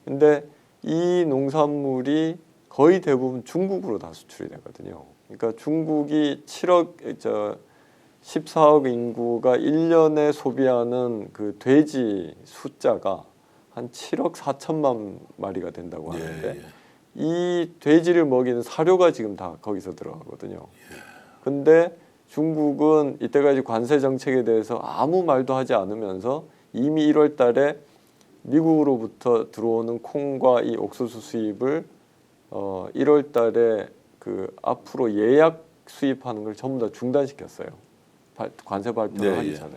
근데 이 농산물이 거의 대부분 중국으로 다 수출이 되거든요. 그러니까 중국이 14억 인구가 1년에 소비하는 그 돼지 숫자가 한 7억 4천만 마리가 된다고 하는데 이 돼지를 먹이는 사료가 지금 다 거기서 들어가거든요. 근데 중국은 이때까지 관세 정책에 대해서 아무 말도 하지 않으면서 이미 1월 달에 미국으로부터 들어오는 콩과 이 옥수수 수입을 1월 달에 그 앞으로 예약 수입하는 걸 전부 다 중단시켰어요. 관세 발표를 네, 하기 예. 전에.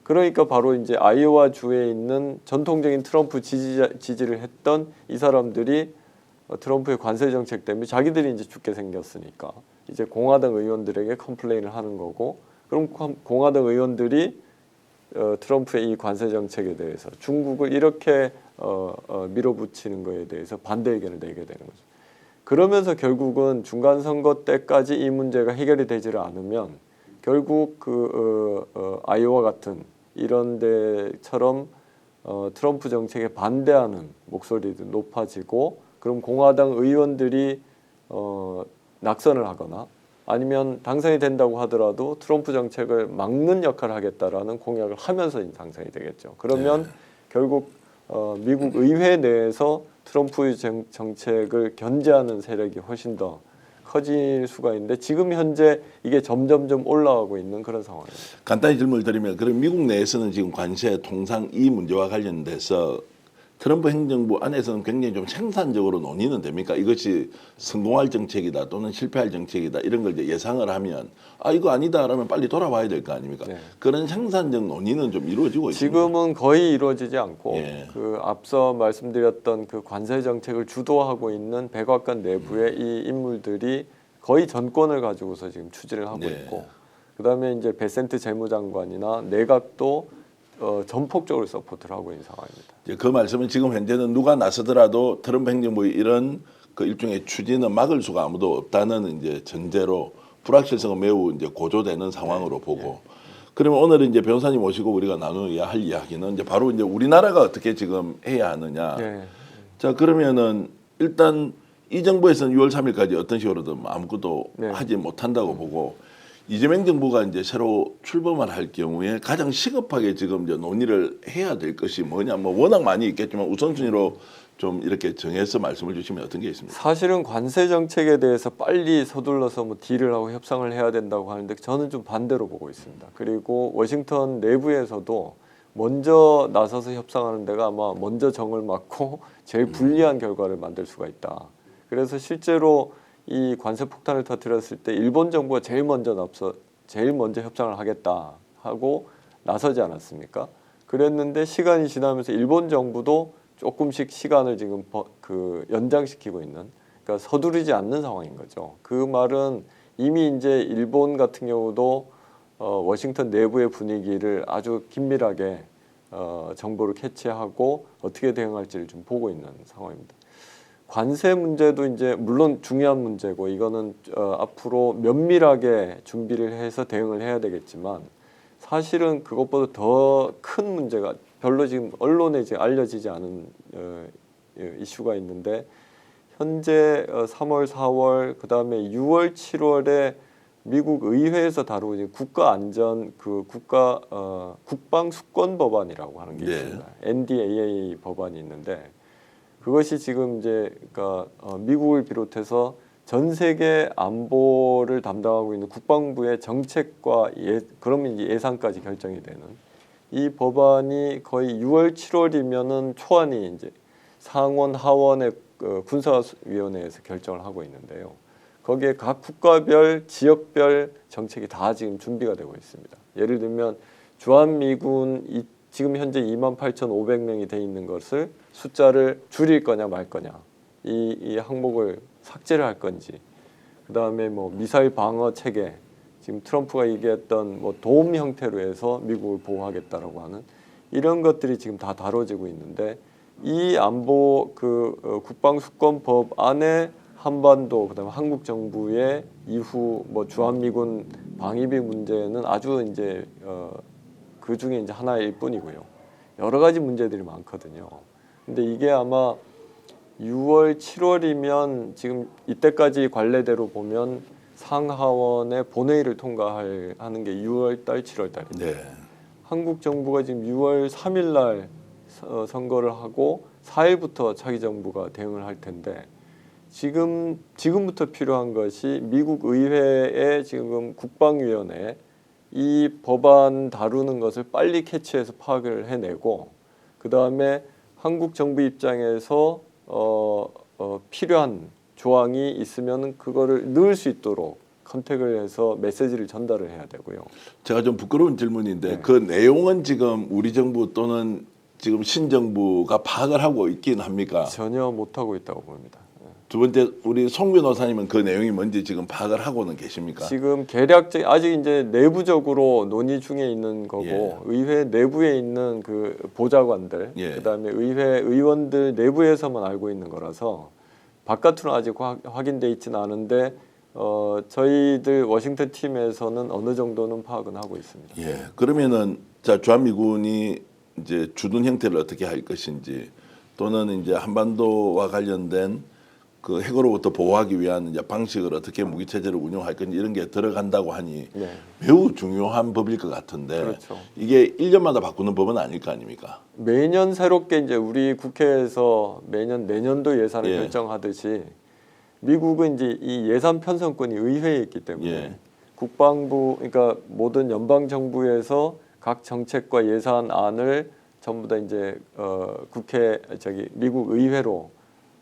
그러니까 바로 이제 아이오와 주에 있는 전통적인 트럼프 지지를 했던 이 사람들이 트럼프의 관세 정책 때문에 자기들이 이제 죽게 생겼으니까 이제 공화당 의원들에게 컴플레인을 하는 거고, 그럼 공화당 의원들이 트럼프의 이 관세 정책에 대해서 중국을 이렇게 밀어붙이는 거에 대해서 반대 의견을 내게 되는 거죠. 그러면서 결국은 중간 선거 때까지 이 문제가 해결이 되지를 않으면 결국 아이오와 같은 이런 데처럼 트럼프 정책에 반대하는 목소리도 높아지고, 그럼 공화당 의원들이 낙선을 하거나 아니면 당선이 된다고 하더라도 트럼프 정책을 막는 역할을 하겠다라는 공약을 하면서 당선이 되겠죠. 그러면 결국 미국 의회 내에서 트럼프의 정책을 견제하는 세력이 훨씬 더 커질 수가 있는데, 지금 현재 이게 점점점 올라가고 있는 그런 상황입니다. 간단히 질문을 드리면, 그럼 미국 내에서는 지금 관세 통상 이 문제와 관련돼서 트럼프 행정부 안에서는 굉장히 좀 생산적으로 논의는 됩니까? 이것이 성공할 정책이다 또는 실패할 정책이다 이런 걸 이제 예상을 하면 이거 아니다라면 빨리 돌아와야 될 거 아닙니까? 네. 그런 생산적 논의는 좀 이루어지고 있습니다. 지금은 거의 이루어지지 않고 예. 그 앞서 말씀드렸던 그 관세 정책을 주도하고 있는 백악관 내부의 이 인물들이 거의 전권을 가지고서 지금 추진을 하고 네. 있고, 그다음에 이제 베센트 재무장관이나 내각도 전폭적으로 서포트를 하고 있는 상황입니다. 이제 그 말씀은 지금 현재는 누가 나서더라도 트럼프 행정부의 이런 그 일종의 추진은 막을 수가 아무도 없다는 이제 전제로 불확실성은 매우 이제 고조되는 상황으로 보고. 그러면 오늘은 이제 변호사님 모시고 우리가 나누어야 할 이야기는 이제 바로 이제 우리나라가 어떻게 지금 해야 하느냐. 네. 자, 그러면은 일단 이 정부에서는 6월 3일까지 어떤 식으로든 아무것도 네. 하지 못한다고 보고, 이재명 정부가 이제 새로 출범을 할 경우에 가장 시급하게 지금 이제 논의를 해야 될 것이 뭐냐, 뭐 워낙 많이 있겠지만 우선순위로 좀 이렇게 정해서 말씀을 주시면 어떤 게 있습니까? 사실은 관세 정책에 대해서 빨리 서둘러서 뭐 딜을 하고 협상을 해야 된다고 하는데 저는 좀 반대로 보고 있습니다. 그리고 워싱턴 내부에서도 먼저 나서서 협상하는 데가 아마 먼저 정을 맞고 제일 불리한 결과를 만들 수가 있다. 그래서 실제로 이 관세 폭탄을 터뜨렸을 때 일본 정부가 제일 먼저 협상을 하겠다 하고 나서지 않았습니까? 그랬는데 시간이 지나면서 일본 정부도 조금씩 시간을 지금 연장시키고 있는, 그러니까 서두르지 않는 상황인 거죠. 그 말은 이미 이제 일본 같은 경우도 워싱턴 내부의 분위기를 아주 긴밀하게 정보를 캐치하고 어떻게 대응할지를 좀 보고 있는 상황입니다. 관세 문제도 이제 물론 중요한 문제고 이거는 앞으로 면밀하게 준비를 해서 대응을 해야 되겠지만, 사실은 그것보다 더 큰 문제가 별로 지금 언론에 이제 알려지지 않은 이슈가 있는데, 현재 3월, 4월, 그다음에 6월, 7월에 미국 의회에서 다루고 국가안전 국방수권 법안이라고 하는 게 있습니다. NDAA 법안이 있는데, 그것이 지금 이제 그러니까 미국을 비롯해서 전 세계 안보를 담당하고 있는 국방부의 정책과 그러면 이제 예산까지 결정이 되는 이 법안이 거의 6월, 7월이면은 초안이 이제 상원, 하원의 군사위원회에서 결정을 하고 있는데요. 거기에 각 국가별, 지역별 정책이 다 지금 준비가 되고 있습니다. 예를 들면 주한미군 지금 현재 28,500명이 돼 있는 것을 숫자를 줄일 거냐 말 거냐, 이 항목을 삭제를 할 건지, 그다음에 뭐 미사일 방어 체계, 지금 트럼프가 얘기했던 뭐 도움 형태로 해서 미국을 보호하겠다라고 하는 이런 것들이 지금 다 다뤄지고 있는데, 이 안보 국방수권법 안에 한반도 그다음에 한국 정부의 이후 뭐 주한미군 방위비 문제는 아주 이제 그 중에 이제 하나일 뿐이고요. 여러 가지 문제들이 많거든요. 근데 이게 아마 6월, 7월이면 지금 이때까지 관례대로 보면 상하원의 본회의를 통과하는 게 6월 달, 7월 달입니다. 네. 한국 정부가 지금 6월 3일 날 선거를 하고 4일부터 차기 정부가 대응을 할 텐데, 지금부터 필요한 것이 미국 의회의 지금 국방위원회 이 법안 다루는 것을 빨리 캐치해서 파악을 해내고 그 다음에 한국 정부 입장에서 필요한 조항이 있으면 그거를 넣을 수 있도록 컨택을 해서 메시지를 전달을 해야 되고요. 제가 좀 부끄러운 질문인데 네. 그 내용은 지금 우리 정부 또는 지금 신정부가 파악을 하고 있긴 합니까? 전혀 못하고 있다고 봅니다. 두 번째 우리 송 변호사님은 그 내용이 뭔지 지금 파악을 하고는 계십니까? 지금 계략적 아직 이제 내부적으로 논의 중에 있는 거고 예. 의회 내부에 있는 그 보좌관들 예. 그다음에 의회 의원들 내부에서만 알고 있는 거라서 바깥으로는 아직 확인돼 있지는 않은데 저희들 워싱턴 팀에서는 어느 정도는 파악은 하고 있습니다. 예. 그러면은 자 주한미군이 이제 주둔 형태를 어떻게 할 것인지 또는 이제 한반도와 관련된 그 핵으로부터 보호하기 위한 이제 방식을 어떻게 무기 체제를 운용할 건지 이런 게 들어간다고 하니 네. 매우 중요한 법일 것 같은데 그렇죠. 이게 1년마다 바꾸는 법은 아닐 거 아닙니까? 매년 새롭게 이제 우리 국회에서 매년 내년도 예산을 예. 결정하듯이 미국은 이제 이 예산 편성권이 의회에 있기 때문에 예. 국방부 그러니까 모든 연방 정부에서 각 정책과 예산안을 전부 다 이제 국회 미국 의회로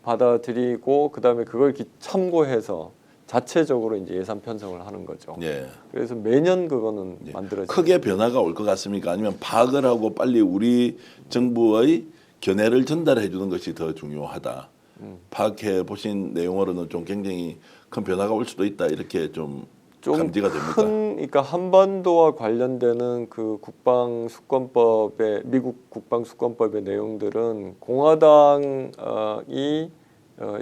받아들이고 그다음에 그걸 참고해서 자체적으로 이제 예산 편성을 하는 거죠. 예. 그래서 매년 그거는 만들어지죠. 크게 변화가 올 것 같습니까? 아니면 파악을 하고 빨리 우리 정부의 견해를 전달해 주는 것이 더 중요하다. 파악해 보신 내용으로는 좀 굉장히 큰 변화가 올 수도 있다. 이렇게 좀 감지가 됩니까? 그러니까 한반도와 관련되는 그 국방수권법의 미국 국방수권법의 내용들은 공화당이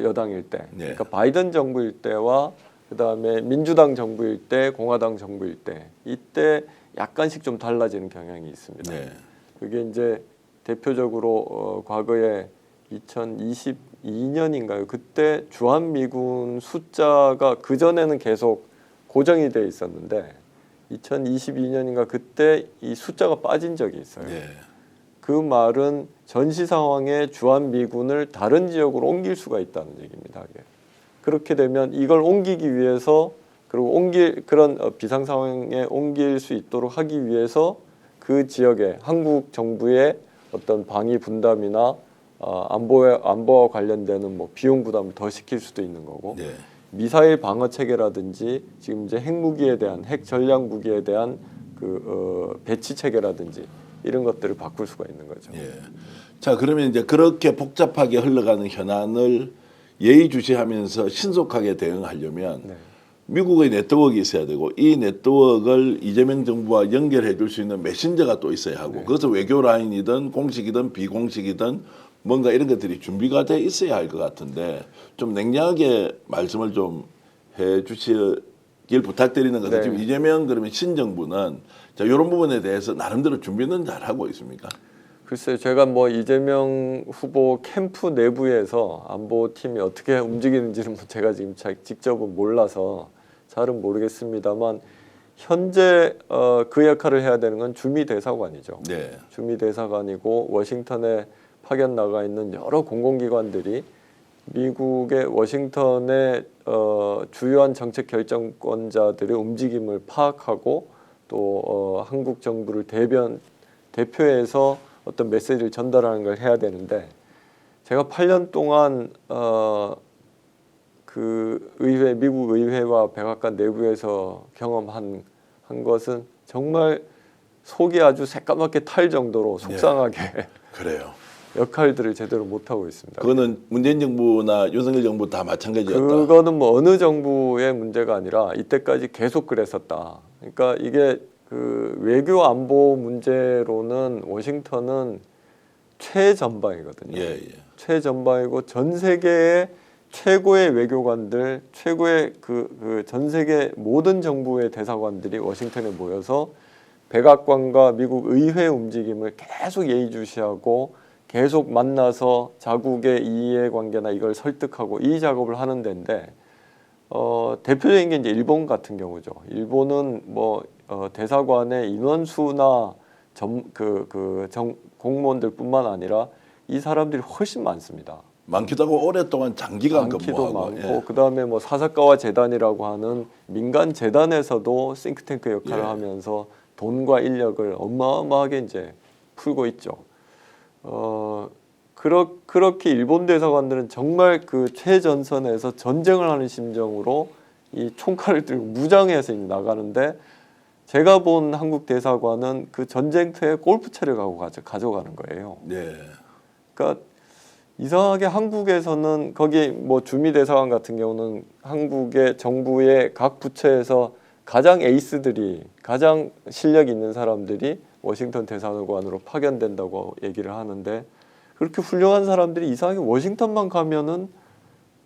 여당일 때, 네. 그러니까 바이든 정부일 때와 그 다음에 민주당 정부일 때, 공화당 정부일 때 이때 약간씩 좀 달라지는 경향이 있습니다. 네. 그게 이제 대표적으로 과거에 2022년인가요? 그때 주한미군 숫자가 그 전에는 계속 고정이 돼 있었는데 2022년인가 그때 이 숫자가 빠진 적이 있어요. 네. 그 말은 전시 상황에 주한미군을 다른 지역으로 옮길 수가 있다는 얘기입니다. 그렇게 되면 이걸 옮기기 위해서 그리고 그런 비상 상황에 옮길 수 있도록 하기 위해서 그 지역에 한국 정부의 어떤 방위 분담이나 안보와 관련되는 뭐 비용 부담을 더 시킬 수도 있는 거고 네. 미사일 방어 체계라든지 지금 이제 핵무기에 대한 핵 전략 무기에 대한 그 배치 체계라든지 이런 것들을 바꿀 수가 있는 거죠. 예. 자, 그러면 이제 그렇게 복잡하게 흘러가는 현안을 예의주시하면서 신속하게 대응하려면 네. 미국의 네트워크가 있어야 되고 이 네트워크를 이재명 정부와 연결해 줄 수 있는 메신저가 또 있어야 하고 네. 그것은 외교 라인이든 공식이든 비공식이든 뭔가 이런 것들이 준비가 돼 있어야 할 것 같은데 좀 냉정하게 말씀을 좀 해 주시길 부탁드리는 것은 네. 지금 이재명 그러면 신정부는 자, 이런 부분에 대해서 나름대로 준비는 잘 하고 있습니까? 글쎄요, 제가 뭐 이재명 후보 캠프 내부에서 안보팀이 어떻게 움직이는지는 제가 지금 직접은 몰라서 잘은 모르겠습니다만 현재 그 역할을 해야 되는 건 주미 대사관이죠. 네. 주미 대사관이고 워싱턴에 파견 나가 있는 여러 공공기관들이 미국의 워싱턴의 주요한 정책 결정권자들의 움직임을 파악하고 또 한국 정부를 대표해서 어떤 메시지를 전달하는 걸 해야 되는데 제가 8년 동안 그 미국 의회와 백악관 내부에서 경험한 것은 정말 속이 아주 새까맣게 탈 정도로 속상하게 그래요. 역할들을 제대로 못 하고 있습니다. 그거는 문재인 정부나 윤석열 정부 다 마찬가지였다. 그거는 뭐 어느 정부의 문제가 아니라 이때까지 계속 그랬었다. 그러니까 이게 그 외교 안보 문제로는 워싱턴은 최전방이거든요. 예, 예. 최전방이고 전 세계의 최고의 외교관들, 최고의 그 전 세계 모든 정부의 대사관들이 워싱턴에 모여서 백악관과 미국 의회 움직임을 계속 예의주시하고 계속 만나서 자국의 이해관계나 이걸 설득하고 이 작업을 하는 데인데 대표적인 게 이제 일본 같은 경우죠. 일본은 뭐 대사관의 인원수나 공무원들뿐만 아니라 이 사람들이 훨씬 많습니다. 많기도 하고 오랫동안 장기간 많기도 근무하고. 많고 예. 그다음에 뭐 사사카와 재단이라고 하는 민간 재단에서도 싱크탱크 역할을 예. 하면서 돈과 인력을 어마어마하게 이제 풀고 있죠. 그렇게 일본 대사관들은 정말 그 최전선에서 전쟁을 하는 심정으로 이 총칼을 들고 무장해서 나가는데 제가 본 한국 대사관은 그 전쟁터에 골프채를 가져가는 거예요. 예. 그러니까 이상하게 한국에서는 거기 뭐 주미 대사관 같은 경우는 한국의 정부의 각 부처에서 가장 에이스들이 가장 실력 있는 사람들이 워싱턴 대사관으로 파견된다고 얘기를 하는데 그렇게 훌륭한 사람들이 이상하게 워싱턴만 가면은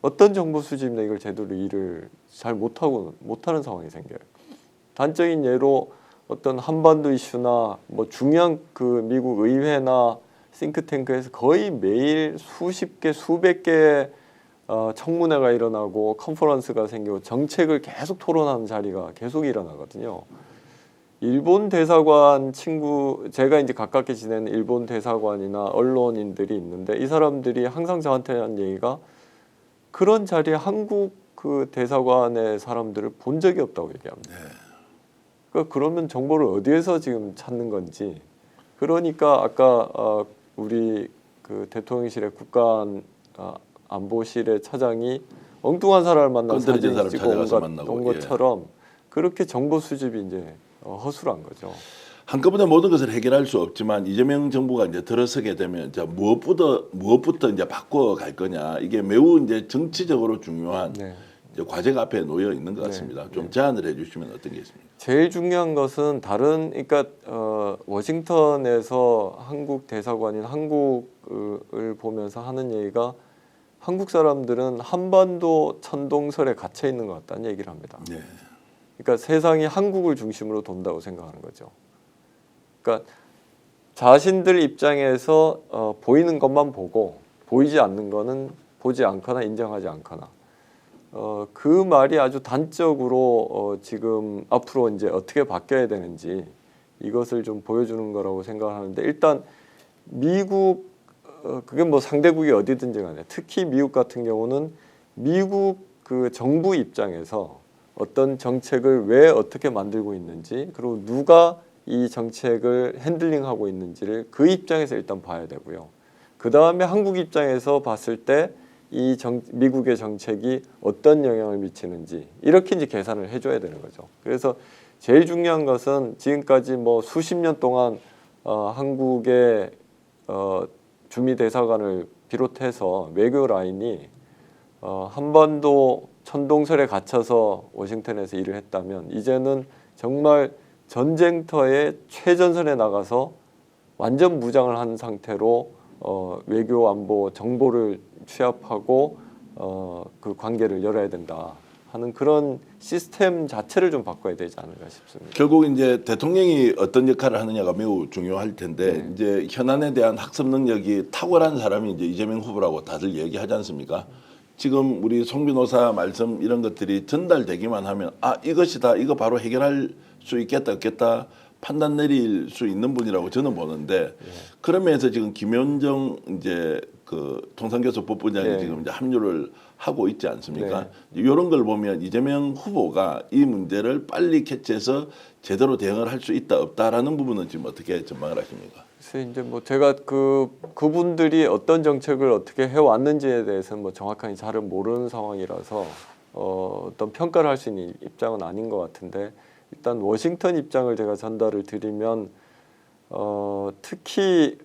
어떤 정보 수집이나 이걸 제대로 일을 잘 못하는 상황이 생겨요. 단적인 예로 어떤 한반도 이슈나 뭐 중요한 그 미국 의회나 싱크탱크에서 거의 매일 수십 개, 수백 개의 청문회가 일어나고 컨퍼런스가 생기고 정책을 계속 토론하는 자리가 계속 일어나거든요. 일본 대사관 제가 이제 가깝게 지내는 일본 대사관이나 언론인들이 있는데 이 사람들이 항상 저한테 하는 얘기가 그런 자리에 한국 그 대사관의 사람들을 본 적이 없다고 얘기합니다. 네. 그러니까 그러면 정보를 어디에서 지금 찾는 건지. 그러니까 아까 우리 그 대통령실의 국가안보실의 차장이 엉뚱한 사람을 만나서 건드려진 사람 사진 찍고 찾아가서 만나고, 온 것처럼 그렇게 정보 수집이 이제 허술한 거죠. 한꺼번에 모든 것을 해결할 수 없지만 이재명 정부가 이제 들어서게 되면 이제 무엇부터 이제 바꿔 갈 거냐 이게 매우 이제 정치적으로 중요한 네. 이제 과제가 앞에 놓여 있는 것 같습니다. 좀 제안을 해주시면 어떤 게 있습니까? 제일 중요한 것은 그러니까 워싱턴에서 한국 대사관인 한국을 보면서 하는 얘기가 한국 사람들은 한반도 천동설에 갇혀 있는 것 같다는 얘기를 합니다. 네. 그러니까 세상이 한국을 중심으로 돈다고 생각하는 거죠. 그러니까 자신들 입장에서 보이는 것만 보고 보이지 않는 거는 보지 않거나 인정하지 않거나 그 말이 아주 단적으로 지금 앞으로 이제 어떻게 바뀌어야 되는지 이것을 좀 보여주는 거라고 생각하는데 일단 미국 그게 뭐 상대국이 어디든지 간에 특히 미국 같은 경우는 미국 그 정부 입장에서 어떤 정책을 왜 어떻게 만들고 있는지 그리고 누가 이 정책을 핸들링하고 있는지를 그 입장에서 일단 봐야 되고요. 그 다음에 한국 입장에서 봤을 때 이 미국의 정책이 어떤 영향을 미치는지 이렇게 이제 계산을 해줘야 되는 거죠. 그래서 제일 중요한 것은 지금까지 뭐 수십 년 동안 한국의 주미 대사관을 비롯해서 외교 라인이 한반도 천동설에 갇혀서 워싱턴에서 일을 했다면 이제는 정말 전쟁터의 최전선에 나가서 완전 무장을 한 상태로 외교 안보 정보를 취합하고 그 관계를 열어야 된다 하는 그런 시스템 자체를 좀 바꿔야 되지 않을까 싶습니다. 결국 이제 대통령이 어떤 역할을 하느냐가 매우 중요할 텐데 이제 현안에 대한 학습 능력이 탁월한 사람이 이제 이재명 후보라고 다들 얘기하지 않습니까? 지금 우리 송 변호사 말씀 이런 것들이 전달되기만 하면 이것이다 이거 바로 해결할 수 있겠다 없겠다 판단 내릴 수 있는 분이라고 저는 보는데 그러면서 지금 김현정 이제 그 통상교섭본부장이 지금 이제 합류를 하고 있지 않습니까? 이런 걸 보면 이재명 후보가 이 문제를 빨리 캐치해서 제대로 대응을 할 수 있다 없다라는 부분은 지금 어떻게 전망을 하십니까? 그래서 이제 뭐 제가 그분들이 어떤 정책을 어떻게 해왔는지에 대해서는 뭐 정확하게 잘은 모르는 상황이라서 어떤 평가를 할 수 있는 입장은 아닌 것 같은데 일단 워싱턴 입장을 제가 전달을 드리면 특히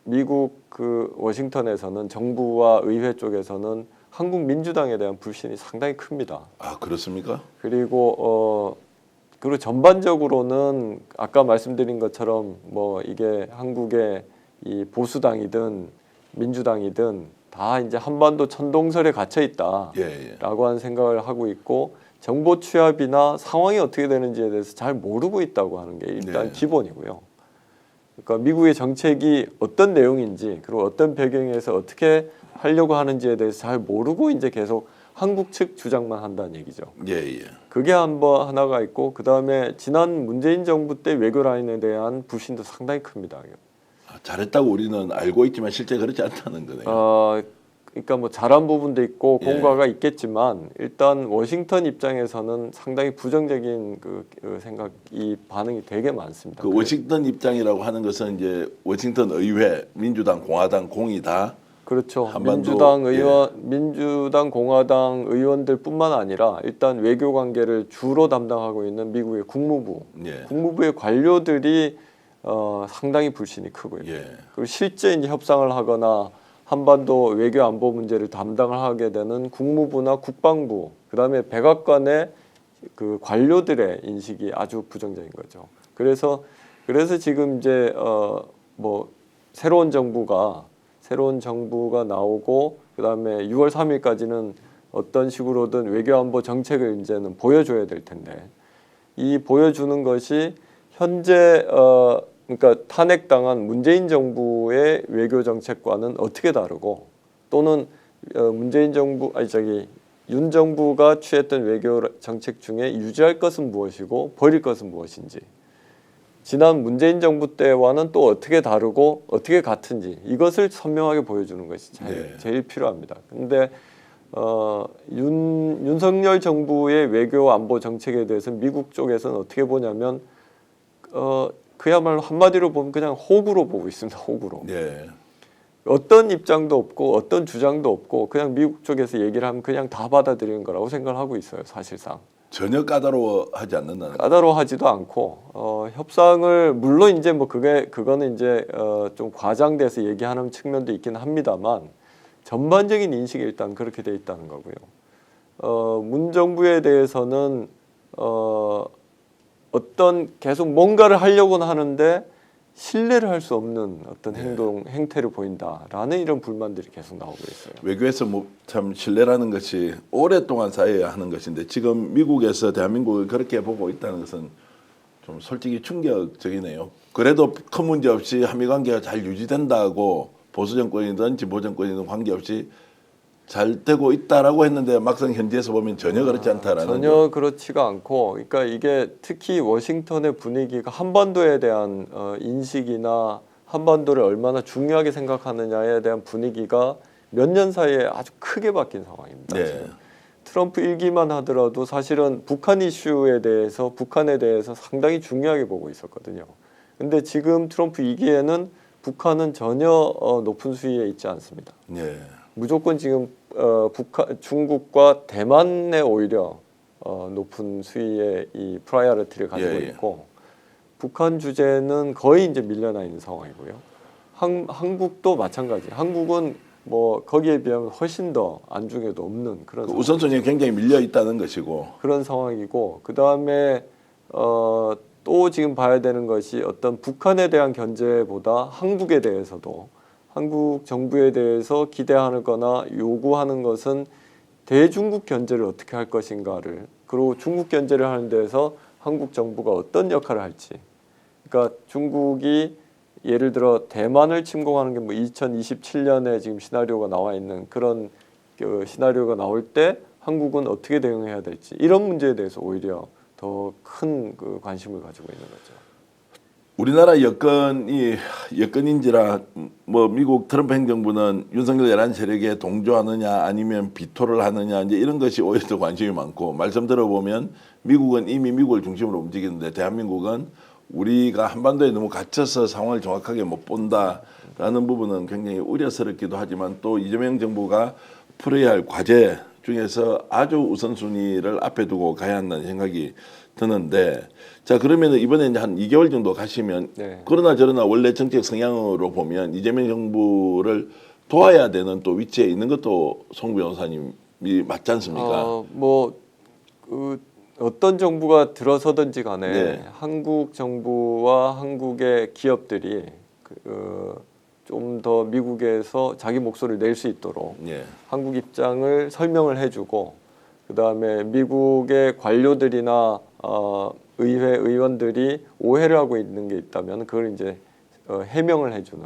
미국 그 워싱턴에서는 정부와 의회 쪽에서는 한국 민주당에 대한 불신이 상당히 큽니다. 아 그렇습니까? 그리고 전반적으로는 아까 말씀드린 것처럼 뭐 이게 한국의 이 보수당이든 민주당이든 다 이제 한반도 천동설에 갇혀 있다라고 하는 생각을 하고 있고 정보 취합이나 상황이 어떻게 되는지에 대해서 잘 모르고 있다고 하는 게 일단 기본이고요. 그러니까 미국의 정책이 어떤 내용인지 그리고 어떤 배경에서 어떻게 하려고 하는지에 대해서 잘 모르고 이제 계속 한국 측 주장만 한다는 얘기죠. 그게 하나가 있고 그 다음에 지난 문재인 정부 때 외교 라인에 대한 불신도 상당히 큽니다. 잘했다고 우리는 알고 있지만 실제 그렇지 않다는 거네요. 그러니까 뭐 잘한 부분도 있고 예. 공과가 있겠지만 일단 워싱턴 입장에서는 상당히 부정적인 그 생각이 반응이 되게 많습니다. 그 워싱턴 입장이라고 하는 것은 이제 워싱턴 의회, 민주당, 공화당 공이 다 그렇죠. 한반도, 민주당, 공화당 의원들뿐만 아니라 일단 외교 관계를 주로 담당하고 있는 미국의 예. 국무부의 관료들이 상당히 불신이 크고요. 예. 그리고 실제 이제 협상을 하거나 한반도 외교 안보 문제를 담당을 하게 되는 국무부나 국방부, 그다음에 백악관의 그 관료들의 인식이 아주 부정적인 거죠. 그래서 지금 이제 뭐 새로운 정부가 나오고 그다음에 6월 3일까지는 어떤 식으로든 외교 안보 정책을 이제는 보여줘야 될 텐데 이 보여주는 것이 현재 그러니까 탄핵당한 문재인 정부의 외교 정책과는 어떻게 다르고 또는 윤 정부가 취했던 외교 정책 중에 유지할 것은 무엇이고 버릴 것은 무엇인지 지난 문재인 정부 때와는 또 어떻게 다르고 어떻게 같은지 이것을 선명하게 보여주는 것이 제일 필요합니다. 근데 윤석열 정부의 외교 안보 정책에 대해서 미국 쪽에서는 어떻게 보냐면 그야말로 한마디로 보면 그냥 호구로 보고 있습니다. 호구로. 예. 어떤 입장도 없고 어떤 주장도 없고 그냥 미국 쪽에서 얘기를 하면 그냥 다 받아들이는 거라고 생각을 하고 있어요. 사실상. 전혀 까다로워하지 않는다는. 까다로워하지도 않고 협상을 물론 이제 뭐 그거는 이제 좀 과장돼서 얘기하는 측면도 있긴 합니다만 전반적인 인식이 일단 그렇게 돼 있다는 거고요. 문 정부에 대해서는 어떤 계속 뭔가를 하려고는 하는데 신뢰를 할 수 없는 어떤 행태를 보인다라는 이런 불만들이 계속 나오고 있어요. 외교에서 뭐 참 신뢰라는 것이 오랫동안 쌓여야 하는 것인데 지금 미국에서 대한민국을 그렇게 보고 있다는 것은 좀 솔직히 충격적이네요. 그래도 큰 문제 없이 한미 관계가 잘 유지된다고 보수 정권이든 진보 정권이든 관계없이 잘 되고 있다라고 했는데 막상 현지에서 보면 전혀 그렇지 않다라는. 전혀 그렇지가 않고, 그러니까 이게 특히 워싱턴의 분위기가 한반도에 대한 인식이나 한반도를 얼마나 중요하게 생각하느냐에 대한 분위기가 몇 년 사이에 아주 크게 바뀐 상황입니다. 네. 지금. 트럼프 1기만 하더라도 사실은 북한에 대해서 상당히 중요하게 보고 있었거든요. 근데 지금 트럼프 2기에는 북한은 전혀 높은 수위에 있지 않습니다. 예. 무조건 지금 중국과 대만에 오히려 높은 수위의 이 프라이어리티를 가지고 있고 북한 주제는 거의 이제 밀려나 있는 상황이고요. 한국도 마찬가지. 한국은 뭐 거기에 비하면 훨씬 더 안중에도 없는 그런 그 우선순위에 굉장히 밀려 있다는 것이고 그런 상황이고 그 다음에 또 지금 봐야 되는 것이 어떤 북한에 대한 견제보다 한국에 대해서도 한국 정부에 대해서 기대하거나 요구하는 것은 대중국 견제를 어떻게 할 것인가를 그리고 중국 견제를 하는 데서 한국 정부가 어떤 역할을 할지 그러니까 중국이 예를 들어 대만을 침공하는 게 뭐 2027년에 지금 시나리오가 나와 있는 그런 시나리오가 나올 때 한국은 어떻게 대응해야 될지 이런 문제에 대해서 오히려 더 큰 그 관심을 가지고 있는 거죠. 우리나라 여건인지라 뭐 미국 트럼프 행정부는 윤석열 내란 세력에 동조하느냐 아니면 비토를 하느냐 이제 이런 것이 오히려 더 관심이 많고 말씀 들어보면 미국은 이미 미국을 중심으로 움직이는데 대한민국은 우리가 한반도에 너무 갇혀서 상황을 정확하게 못 본다라는 부분은 굉장히 우려스럽기도 하지만 또 이재명 정부가 풀어야 할 과제 중에서 아주 우선순위를 앞에 두고 가야 한다는 생각이 드는데 자 그러면 이번에 이제 한 2개월 정도 가시면 그러나 저러나 원래 정책 성향으로 보면 이재명 정부를 도와야 되는 또 위치에 있는 것도 송 변호사님이 맞지 않습니까? 어떤 정부가 들어서든지 간에 한국 정부와 한국의 기업들이 좀 더 미국에서 자기 목소리를 낼 수 있도록 한국 입장을 설명을 해주고 그 다음에 미국의 관료들이나 의회 의원들이 오해를 하고 있는 게 있다면 그걸 이제 해명을 해주는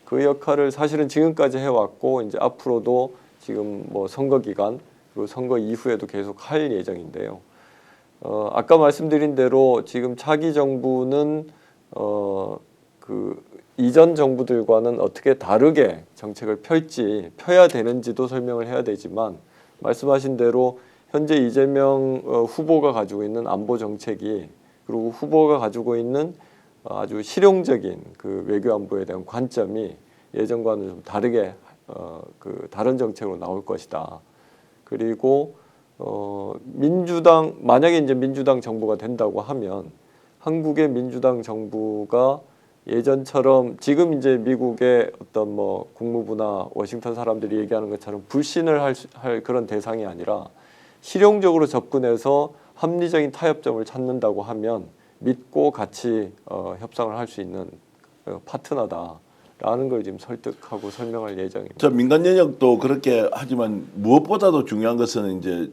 그 역할을 사실은 지금까지 해왔고 이제 앞으로도 지금 뭐 선거 기간 그리고 선거 이후에도 계속 할 예정인데요. 아까 말씀드린 대로 지금 차기 정부는 그 이전 정부들과는 어떻게 다르게 정책을 펴야 되는지도 설명을 해야 되지만 말씀하신 대로 현재 이재명 후보가 가지고 있는 안보 정책이 그리고 후보가 가지고 있는 아주 실용적인 그 외교 안보에 대한 관점이 예전과는 좀 다르게 그 다른 정책으로 나올 것이다. 그리고 민주당 만약에 이제 민주당 정부가 된다고 하면 한국의 민주당 정부가 예전처럼 지금 이제 미국의 어떤 뭐 국무부나 워싱턴 사람들이 얘기하는 것처럼 불신을 할 그런 대상이 아니라 실용적으로 접근해서 합리적인 타협점을 찾는다고 하면 믿고 같이 협상을 할 수 있는 파트너다라는 걸 지금 설득하고 설명할 예정입니다. 저 민간 연역도 그렇게 하지만 무엇보다도 중요한 것은 이제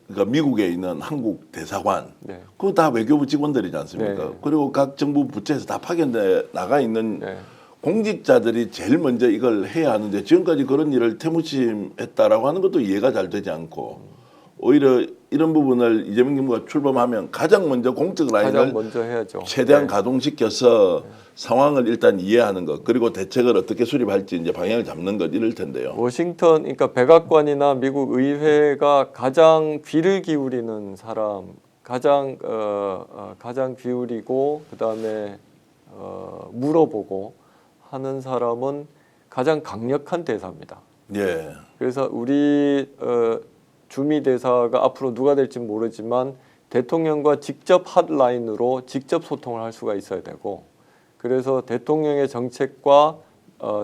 그러니까 미국에 있는 한국 대사관, 네. 그거 다 외교부 직원들이지 않습니까? 네. 그리고 각 정부 부처에서 다 파견돼 나가 있는 네. 공직자들이 제일 먼저 이걸 해야 하는데 지금까지 그런 일을 태무침했다라고 하는 것도 이해가 잘 되지 않고 오히려 이런 부분을 이재명 정부가 출범하면 가장 먼저 공적 가장 라인을 먼저 해야죠. 최대한 네. 가동시켜서 상황을 일단 이해하는 것 그리고 대책을 어떻게 수립할지 이제 방향을 잡는 것 이럴 텐데요. 워싱턴 그러니까 백악관이나 미국 의회가 가장 귀를 기울이는 사람, 가장 기울이고 그다음에 물어보고 하는 사람은 가장 강력한 대사입니다. 예. 그래서 우리 주미 대사가 앞으로 누가 될지 모르지만 대통령과 직접 핫라인으로 직접 소통을 할 수가 있어야 되고 그래서 대통령의 정책과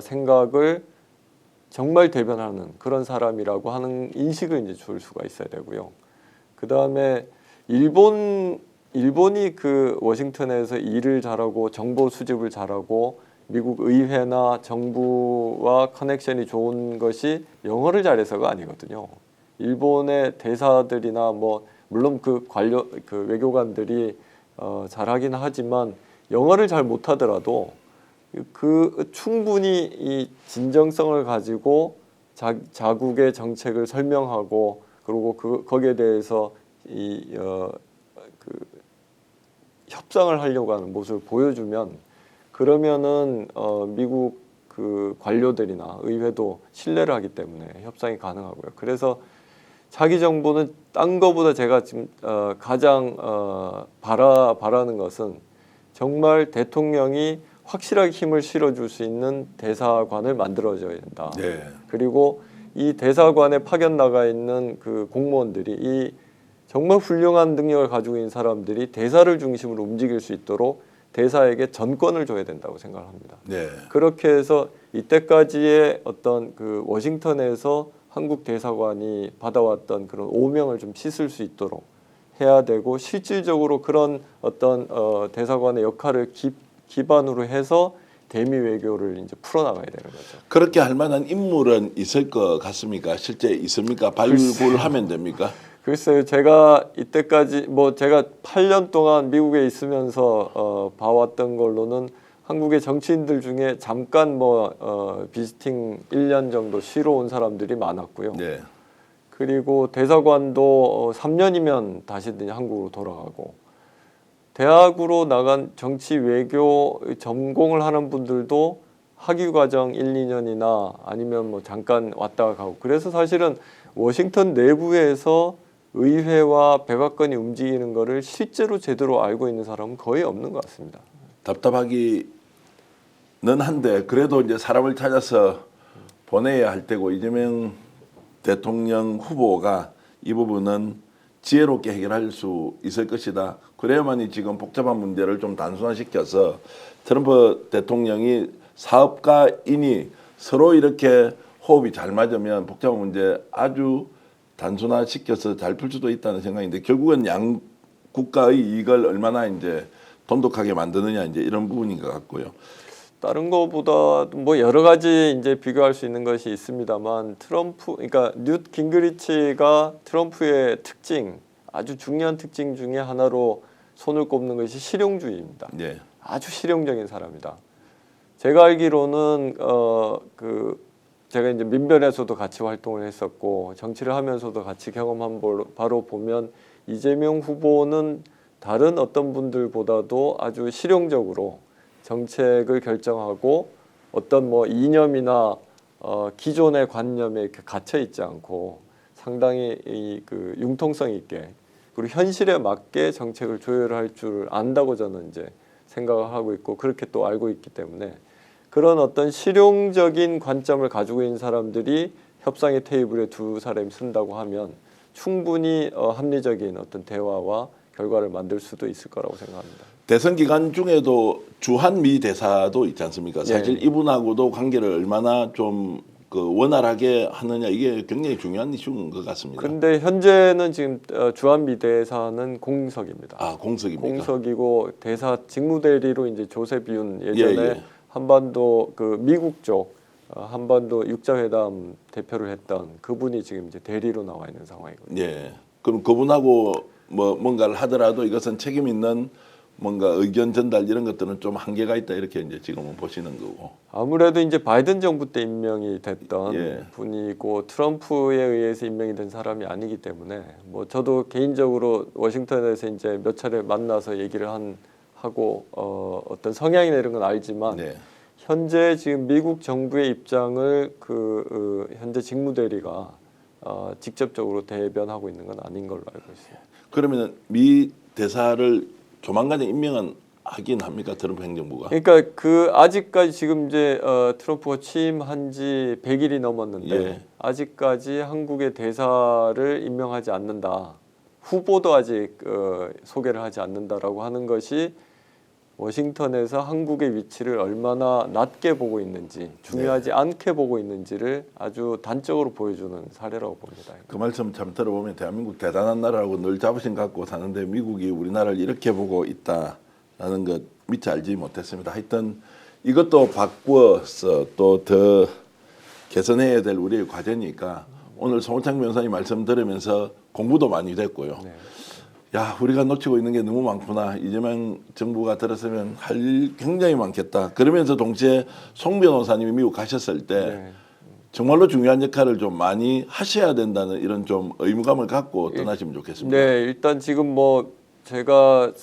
생각을 정말 대변하는 그런 사람이라고 하는 인식을 이제 줄 수가 있어야 되고요. 그 다음에 일본이 그 워싱턴에서 일을 잘하고 정보 수집을 잘하고 미국 의회나 정부와 커넥션이 좋은 것이 영어를 잘해서가 아니거든요. 일본의 대사들이나 뭐 물론 그 외교관들이 잘하긴 하지만 영어를 잘 못하더라도 그 충분히 이 진정성을 가지고 자국의 정책을 설명하고 그리고 거기에 대해서 협상을 하려고 하는 모습을 보여주면 그러면은 미국 그 관료들이나 의회도 신뢰를 하기 때문에 협상이 가능하고요. 그래서 자기 정부는 딴 거보다 제가 지금 가장 바라는 것은 정말 대통령이 확실하게 힘을 실어줄 수 있는 대사관을 만들어줘야 된다. 네. 그리고 이 대사관에 파견 나가 있는 그 공무원들이 이 정말 훌륭한 능력을 가지고 있는 사람들이 대사를 중심으로 움직일 수 있도록 대사에게 전권을 줘야 된다고 생각합니다. 네. 그렇게 해서 이때까지의 어떤 그 워싱턴에서 한국 대사관이 받아왔던 그런 오명을 좀 씻을 수 있도록 해야 되고 실질적으로 그런 어떤 대사관의 역할을 기반으로 해서 대미 외교를 이제 풀어나가야 되는 거죠. 그렇게 할 만한 인물은 있을 것 같습니까? 실제 있습니까? 발굴하면 됩니까? 글쎄요, 제가 이때까지 뭐 제가 8년 동안 미국에 있으면서 봐왔던 걸로는 한국의 정치인들 중에 잠깐 비지팅 1년 정도 쉬러 온 사람들이 많았고요. 네. 그리고 대사관도 3년이면 다시 한국으로 돌아가고 대학으로 나간 정치 외교 전공을 하는 분들도 학위과정 1, 2년이나 아니면 뭐 잠깐 왔다가 가고 그래서 사실은 워싱턴 내부에서 의회와 백악관이 움직이는 거를 실제로 제대로 알고 있는 사람은 거의 없는 것 같습니다. 답답하기는 한데 그래도 이제 사람을 찾아서 보내야 할 때고 이재명 대통령 후보가 이 부분은 지혜롭게 해결할 수 있을 것이다. 그래야만이 지금 복잡한 문제를 좀 단순화시켜서 트럼프 대통령이 사업가인이 서로 이렇게 호흡이 잘 맞으면 복잡한 문제 아주 단순화시켜서 잘 풀 수도 있다는 생각인데 결국은 양 국가의 이익을 얼마나 이제 돈독하게 만드느냐 이제 이런 부분인 것 같고요. 다른 거보다 뭐 여러 가지 이제 비교할 수 있는 것이 있습니다만 그러니까 뉴트 깅그리치가 트럼프의 특징, 아주 중요한 특징 중에 하나로 손을 꼽는 것이 실용주의입니다. 네. 아주 실용적인 사람이다. 제가 알기로는 제가 이제 민변에서도 같이 활동을 했었고 정치를 하면서도 같이 경험한 바로 보면 이재명 후보는 다른 어떤 분들보다도 아주 실용적으로 정책을 결정하고 어떤 뭐 이념이나 기존의 관념에 이렇게 갇혀 있지 않고 상당히 그 융통성 있게 그리고 현실에 맞게 정책을 조율할 줄 안다고 저는 이제 생각을 하고 있고 그렇게 또 알고 있기 때문에 그런 어떤 실용적인 관점을 가지고 있는 사람들이 협상의 테이블에 두 사람이 쓴다고 하면 충분히 합리적인 어떤 대화와 결과를 만들 수도 있을 거라고 생각합니다. 대선 기간 중에도 주한미 대사도 있지 않습니까? 사실 예. 이분하고도 관계를 얼마나 좀 그 원활하게 하느냐 이게 굉장히 중요한 이슈인 것 같습니다. 근데 현재는 지금 주한미 대사는 공석입니다. 아, 공석입니까? 공석이고 대사 직무대리로 이제 조셉 윤 예전에 예. 한반도 그 미국 쪽 한반도 육자회담 대표를 했던 그분이 지금 이제 대리로 나와 있는 상황이거든요. 예. 그럼 그분하고 뭐 뭔가를 하더라도 이것은 책임 있는 뭔가 의견 전달 이런 것들은 좀 한계가 있다 이렇게 이제 지금은 보시는 거고. 아무래도 이제 바이든 정부 때 임명이 됐던 예. 분이고 트럼프에 의해서 임명이 된 사람이 아니기 때문에 뭐 저도 개인적으로 워싱턴에서 이제 몇 차례 만나서 얘기를 하고 어떤 성향이나 이런 건 알지만 네. 현재 지금 미국 정부의 입장을 현재 직무대리가 직접적으로 대변하고 있는 건 아닌 걸로 알고 있습니다. 그러면은 미 대사를 조만간에 임명은 하긴 합니까? 트럼프 행정부가? 그러니까 그 아직까지 지금 이제 트럼프가 취임한 지 100일이 넘었는데 예. 아직까지 한국의 대사를 임명하지 않는다. 후보도 아직 소개를 하지 않는다라고 하는 것이 워싱턴에서 한국의 위치를 얼마나 낮게 보고 있는지 중요하지 않게 보고 있는지를 아주 단적으로 보여주는 사례라고 봅니다. 그 말씀 참 들어보면 대한민국 대단한 나라라고 늘 자부심 갖고 사는데 미국이 우리나라를 이렇게 보고 있다라는 것 미처 알지 못했습니다. 하여튼 이것도 바꾸어서 또 더 개선해야 될 우리의 과제니까 오늘 송호창 변호사님 말씀 들으면서 공부도 많이 됐고요. 네. 야, 우리가 놓치고 있는 게 너무 많구나. 이재명 정부가 들었으면 할 일 굉장히 많겠다. 그러면서 동시에 송 변호사님이 미국 가셨을 때 네. 정말로 중요한 역할을 좀 많이 하셔야 된다는 이런 좀 의무감을 갖고 떠나시면 좋겠습니다. 네, 일단 지금 뭐 제가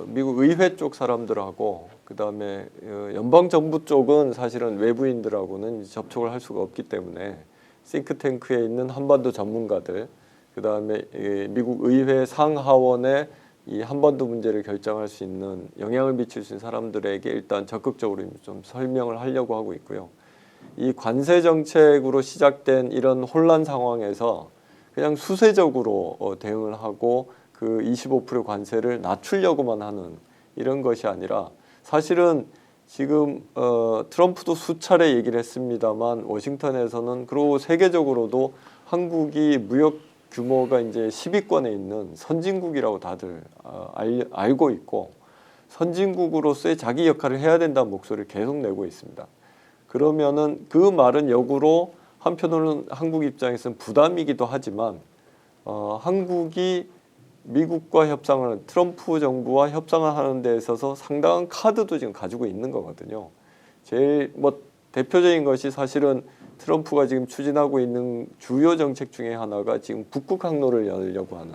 미국 의회 쪽 사람들하고 그다음에 연방 정부 쪽은 사실은 외부인들하고는 접촉을 할 수가 없기 때문에 싱크탱크에 있는 한반도 전문가들 그다음에 미국 의회 상하원에 이 한반도 문제를 결정할 수 있는 영향을 미칠 수 있는 사람들에게 일단 적극적으로 좀 설명을 하려고 하고 있고요. 이 관세 정책으로 시작된 이런 혼란 상황에서 그냥 수세적으로 대응을 하고 그 25% 관세를 낮추려고만 하는 이런 것이 아니라 사실은 지금 트럼프도 수차례 얘기를 했습니다만 워싱턴에서는 그리고 세계적으로도 한국이 무역 규모가 이제 10위권에 있는 선진국이라고 다들 알고 있고 선진국으로서의 자기 역할을 해야 된다는 목소리를 계속 내고 있습니다. 그러면은 그 말은 역으로 한편으로는 한국 입장에서는 부담이기도 하지만 한국이 미국과 협상을 트럼프 정부와 협상을 하는 데 있어서 상당한 카드도 지금 가지고 있는 거거든요. 제일 뭐 대표적인 것이 사실은 트럼프가 지금 추진하고 있는 주요 정책 중에 하나가 지금 북극 항로를 열려고 하는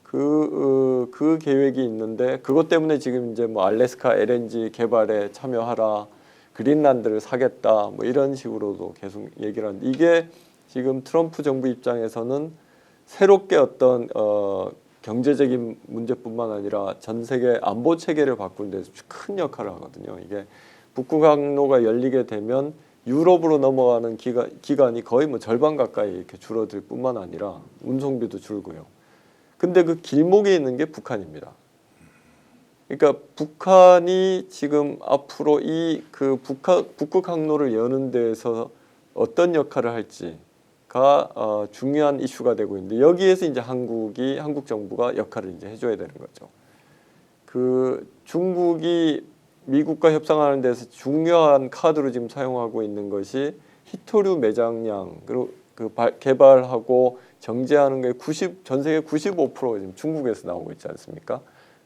그 계획이 있는데 그것 때문에 지금 이제 뭐 알래스카 LNG 개발에 참여하라 그린란드를 사겠다 뭐 이런 식으로도 계속 얘기를 하는데 이게 지금 트럼프 정부 입장에서는 새롭게 어떤 경제적인 문제뿐만 아니라 전 세계 안보 체계를 바꾸는 데서 큰 역할을 하거든요. 이게 북극 항로가 열리게 되면 유럽으로 넘어가는 기간이 거의 뭐 절반 가까이 이렇게 줄어들 뿐만 아니라 운송비도 줄고요. 근데 그 길목에 있는 게 북한입니다. 그러니까 북한이 지금 앞으로 이 그 북극 항로를 여는 데에서 어떤 역할을 할지가 중요한 이슈가 되고 있는데 여기에서 이제 한국 정부가 역할을 이제 해줘야 되는 거죠. 그 중국이 미국과 협상하는 데서 중요한 카드로 지금 사용하고 있는 것이 히토류 매장량 그리고 그 개발하고 정제하는 게 전 세계 95%가 지금 중국에서 나오고 있지 않습니까?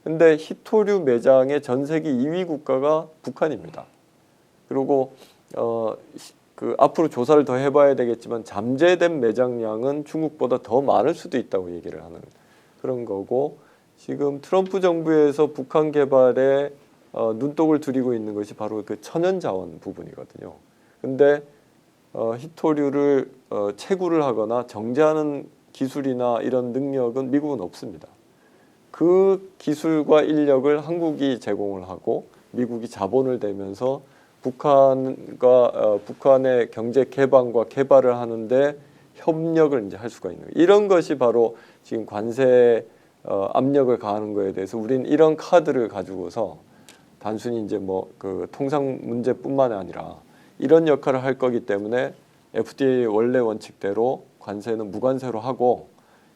근데 히토류 매장의 전 세계 2위 국가가 북한입니다. 그리고 그 앞으로 조사를 더 해봐야 되겠지만 잠재된 매장량은 중국보다 더 많을 수도 있다고 얘기를 하는 그런 거고 지금 트럼프 정부에서 북한 개발에 눈독을 들이고 있는 것이 바로 그 천연자원 부분이거든요. 근데 히토류를 채굴을 하거나 정제하는 기술이나 이런 능력은 미국은 없습니다. 그 기술과 인력을 한국이 제공을 하고 미국이 자본을 대면서 북한의 경제 개방과 개발을 하는데 협력을 이제 할 수가 있는 거예요. 이런 것이 바로 지금 관세 압력을 가하는 거에 대해서 우리는 이런 카드를 가지고서 단순히 이제 뭐 그 통상 문제뿐만 아니라 이런 역할을 할 거기 때문에 FDA 원래 원칙대로 관세는 무관세로 하고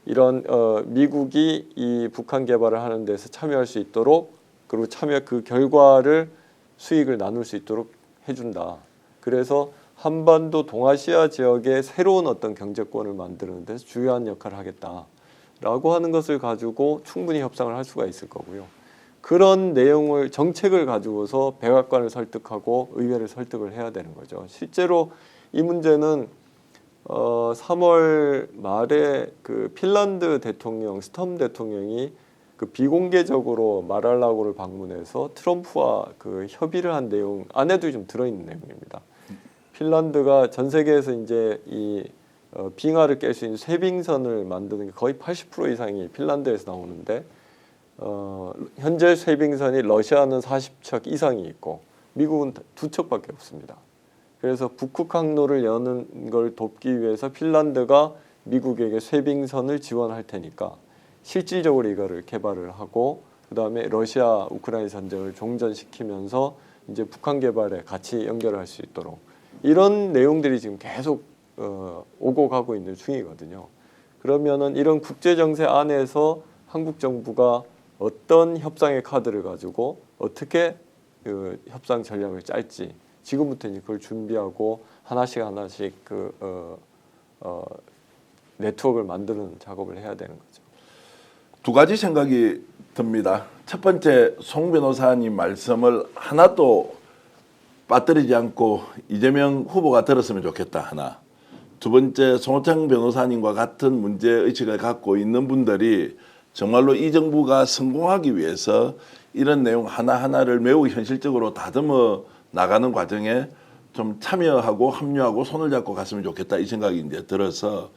이런 미국이 이 북한 개발을 하는 데서 참여할 수 있도록 그리고 그 결과를 수익을 나눌 수 있도록 해준다. 그래서 한반도 동아시아 지역의 새로운 어떤 경제권을 만드는 데서 중요한 역할을 하겠다라고 하는 것을 가지고 충분히 협상을 할 수가 있을 거고요. 그런 내용을 정책을 가지고서 백악관을 설득하고 의회를 설득을 해야 되는 거죠. 실제로 이 문제는 3월 말에 그 핀란드 대통령 스텀 대통령이 그 비공개적으로 마랄라고를 방문해서 트럼프와 그 협의를 한 내용 안에도 좀 들어있는 내용입니다. 핀란드가 전 세계에서 이제 이 빙하를 깰 수 있는 쇠빙선을 만드는 게 거의 80% 이상이 핀란드에서 나오는데 현재 쇠빙선이 러시아는 40척 이상이 있고 미국은 2척밖에 없습니다. 그래서 북극 항로를 여는 걸 돕기 위해서 핀란드가 미국에게 쇠빙선을 지원할 테니까 실질적으로 이거를 개발을 하고 그다음에 러시아 우크라이나 전쟁을 종전시키면서 이제 북한 개발에 같이 연결할 수 있도록 이런 내용들이 지금 계속 오고 가고 있는 중이거든요. 그러면은 이런 국제 정세 안에서 한국 정부가 어떤 협상의 카드를 가지고 어떻게 그 협상 전략을 짤지 지금부터 이제 그걸 준비하고 하나씩 네트워크를 만드는 작업을 해야 되는 거죠. 두 가지 생각이 듭니다. 첫 번째, 송 변호사님 말씀을 하나도 빠뜨리지 않고 이재명 후보가 들었으면 좋겠다 하나. 두 번째, 송호창 변호사님과 같은 문제의식을 갖고 있는 분들이 정말로 이 정부가 성공하기 위해서 이런 내용 하나하나를 매우 현실적으로 다듬어 나가는 과정에 좀 참여하고 합류하고 손을 잡고 갔으면 좋겠다 이 생각이 이제 들어서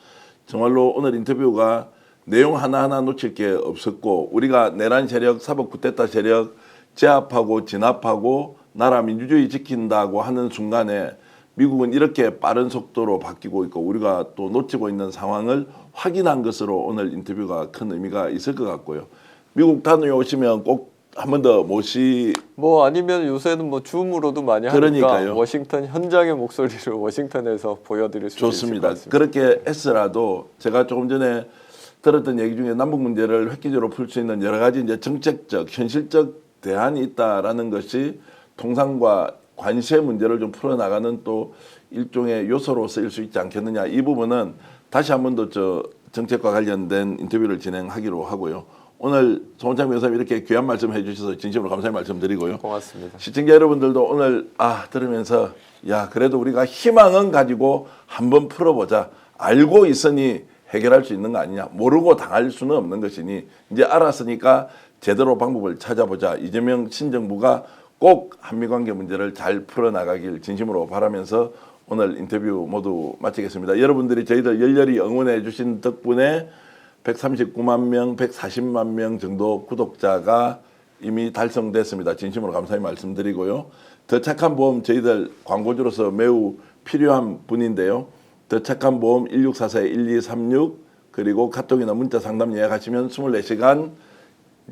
정말로 오늘 인터뷰가 내용 하나하나 놓칠 게 없었고 우리가 내란 세력, 사법 쿠데타 세력 제압하고 진압하고 나라 민주주의 지킨다고 하는 순간에 미국은 이렇게 빠른 속도로 바뀌고 있고 우리가 또 놓치고 있는 상황을 확인한 것으로 오늘 인터뷰가 큰 의미가 있을 것 같고요. 미국 다녀오시면 꼭 한 번 더 뭐 아니면 요새는 뭐 줌으로도 많이 하니까 그러니까요. 워싱턴 현장의 목소리를 워싱턴에서 보여드릴 수 있을 것 좋습니다. 같습니다. 그렇게 했으라도 제가 조금 전에 들었던 얘기 중에 남북 문제를 획기적으로 풀 수 있는 여러 가지 이제 정책적, 현실적 대안이 있다라는 것이 통상과 관세 문제를 좀 풀어나가는 또 일종의 요소로 쓰일 수 있지 않겠느냐. 이 부분은 다시 한 번 더 정책과 관련된 인터뷰를 진행하기로 하고요. 오늘 송호창 변호사님 이렇게 귀한 말씀 해주셔서 진심으로 감사의 말씀드리고요. 고맙습니다. 시청자 여러분들도 오늘 들으면서 야 그래도 우리가 희망은 가지고 한번 풀어보자. 알고 있으니 해결할 수 있는 거 아니냐. 모르고 당할 수는 없는 것이니 이제 알았으니까 제대로 방법을 찾아보자. 이재명 신정부가 꼭 한미관계 문제를 잘 풀어나가길 진심으로 바라면서 오늘 인터뷰 모두 마치겠습니다. 여러분들이 저희들 열렬히 응원해 주신 덕분에 139만 명, 140만 명 정도 구독자가 이미 달성됐습니다. 진심으로 감사히 말씀드리고요. 더 착한 보험 저희들 광고주로서 매우 필요한 분인데요. 더 착한 보험 1644-1236 그리고 카톡이나 문자 상담 예약하시면 24시간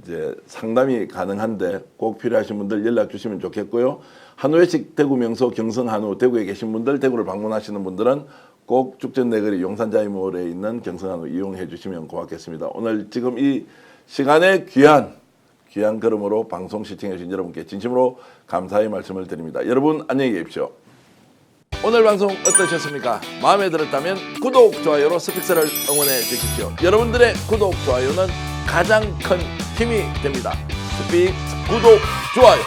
이제 상담이 가능한데 꼭 필요하신 분들 연락 주시면 좋겠고요. 한우회식 대구 명소 경성 한우 대구에 계신 분들 대구를 방문하시는 분들은 꼭 죽전내거리 용산자이몰에 있는 경성 한우 이용해 주시면 고맙겠습니다. 오늘 지금 이 시간에 귀한 걸음으로 방송 시청해 주신 여러분께 진심으로 감사의 말씀을 드립니다. 여러분 안녕히 계십시오. 오늘 방송 어떠셨습니까? 마음에 들었다면 구독, 좋아요로 스픽스를 응원해 주십시오. 여러분들의 구독, 좋아요는 가장 큰 힘이 됩니다. 스픽스 구독, 좋아요.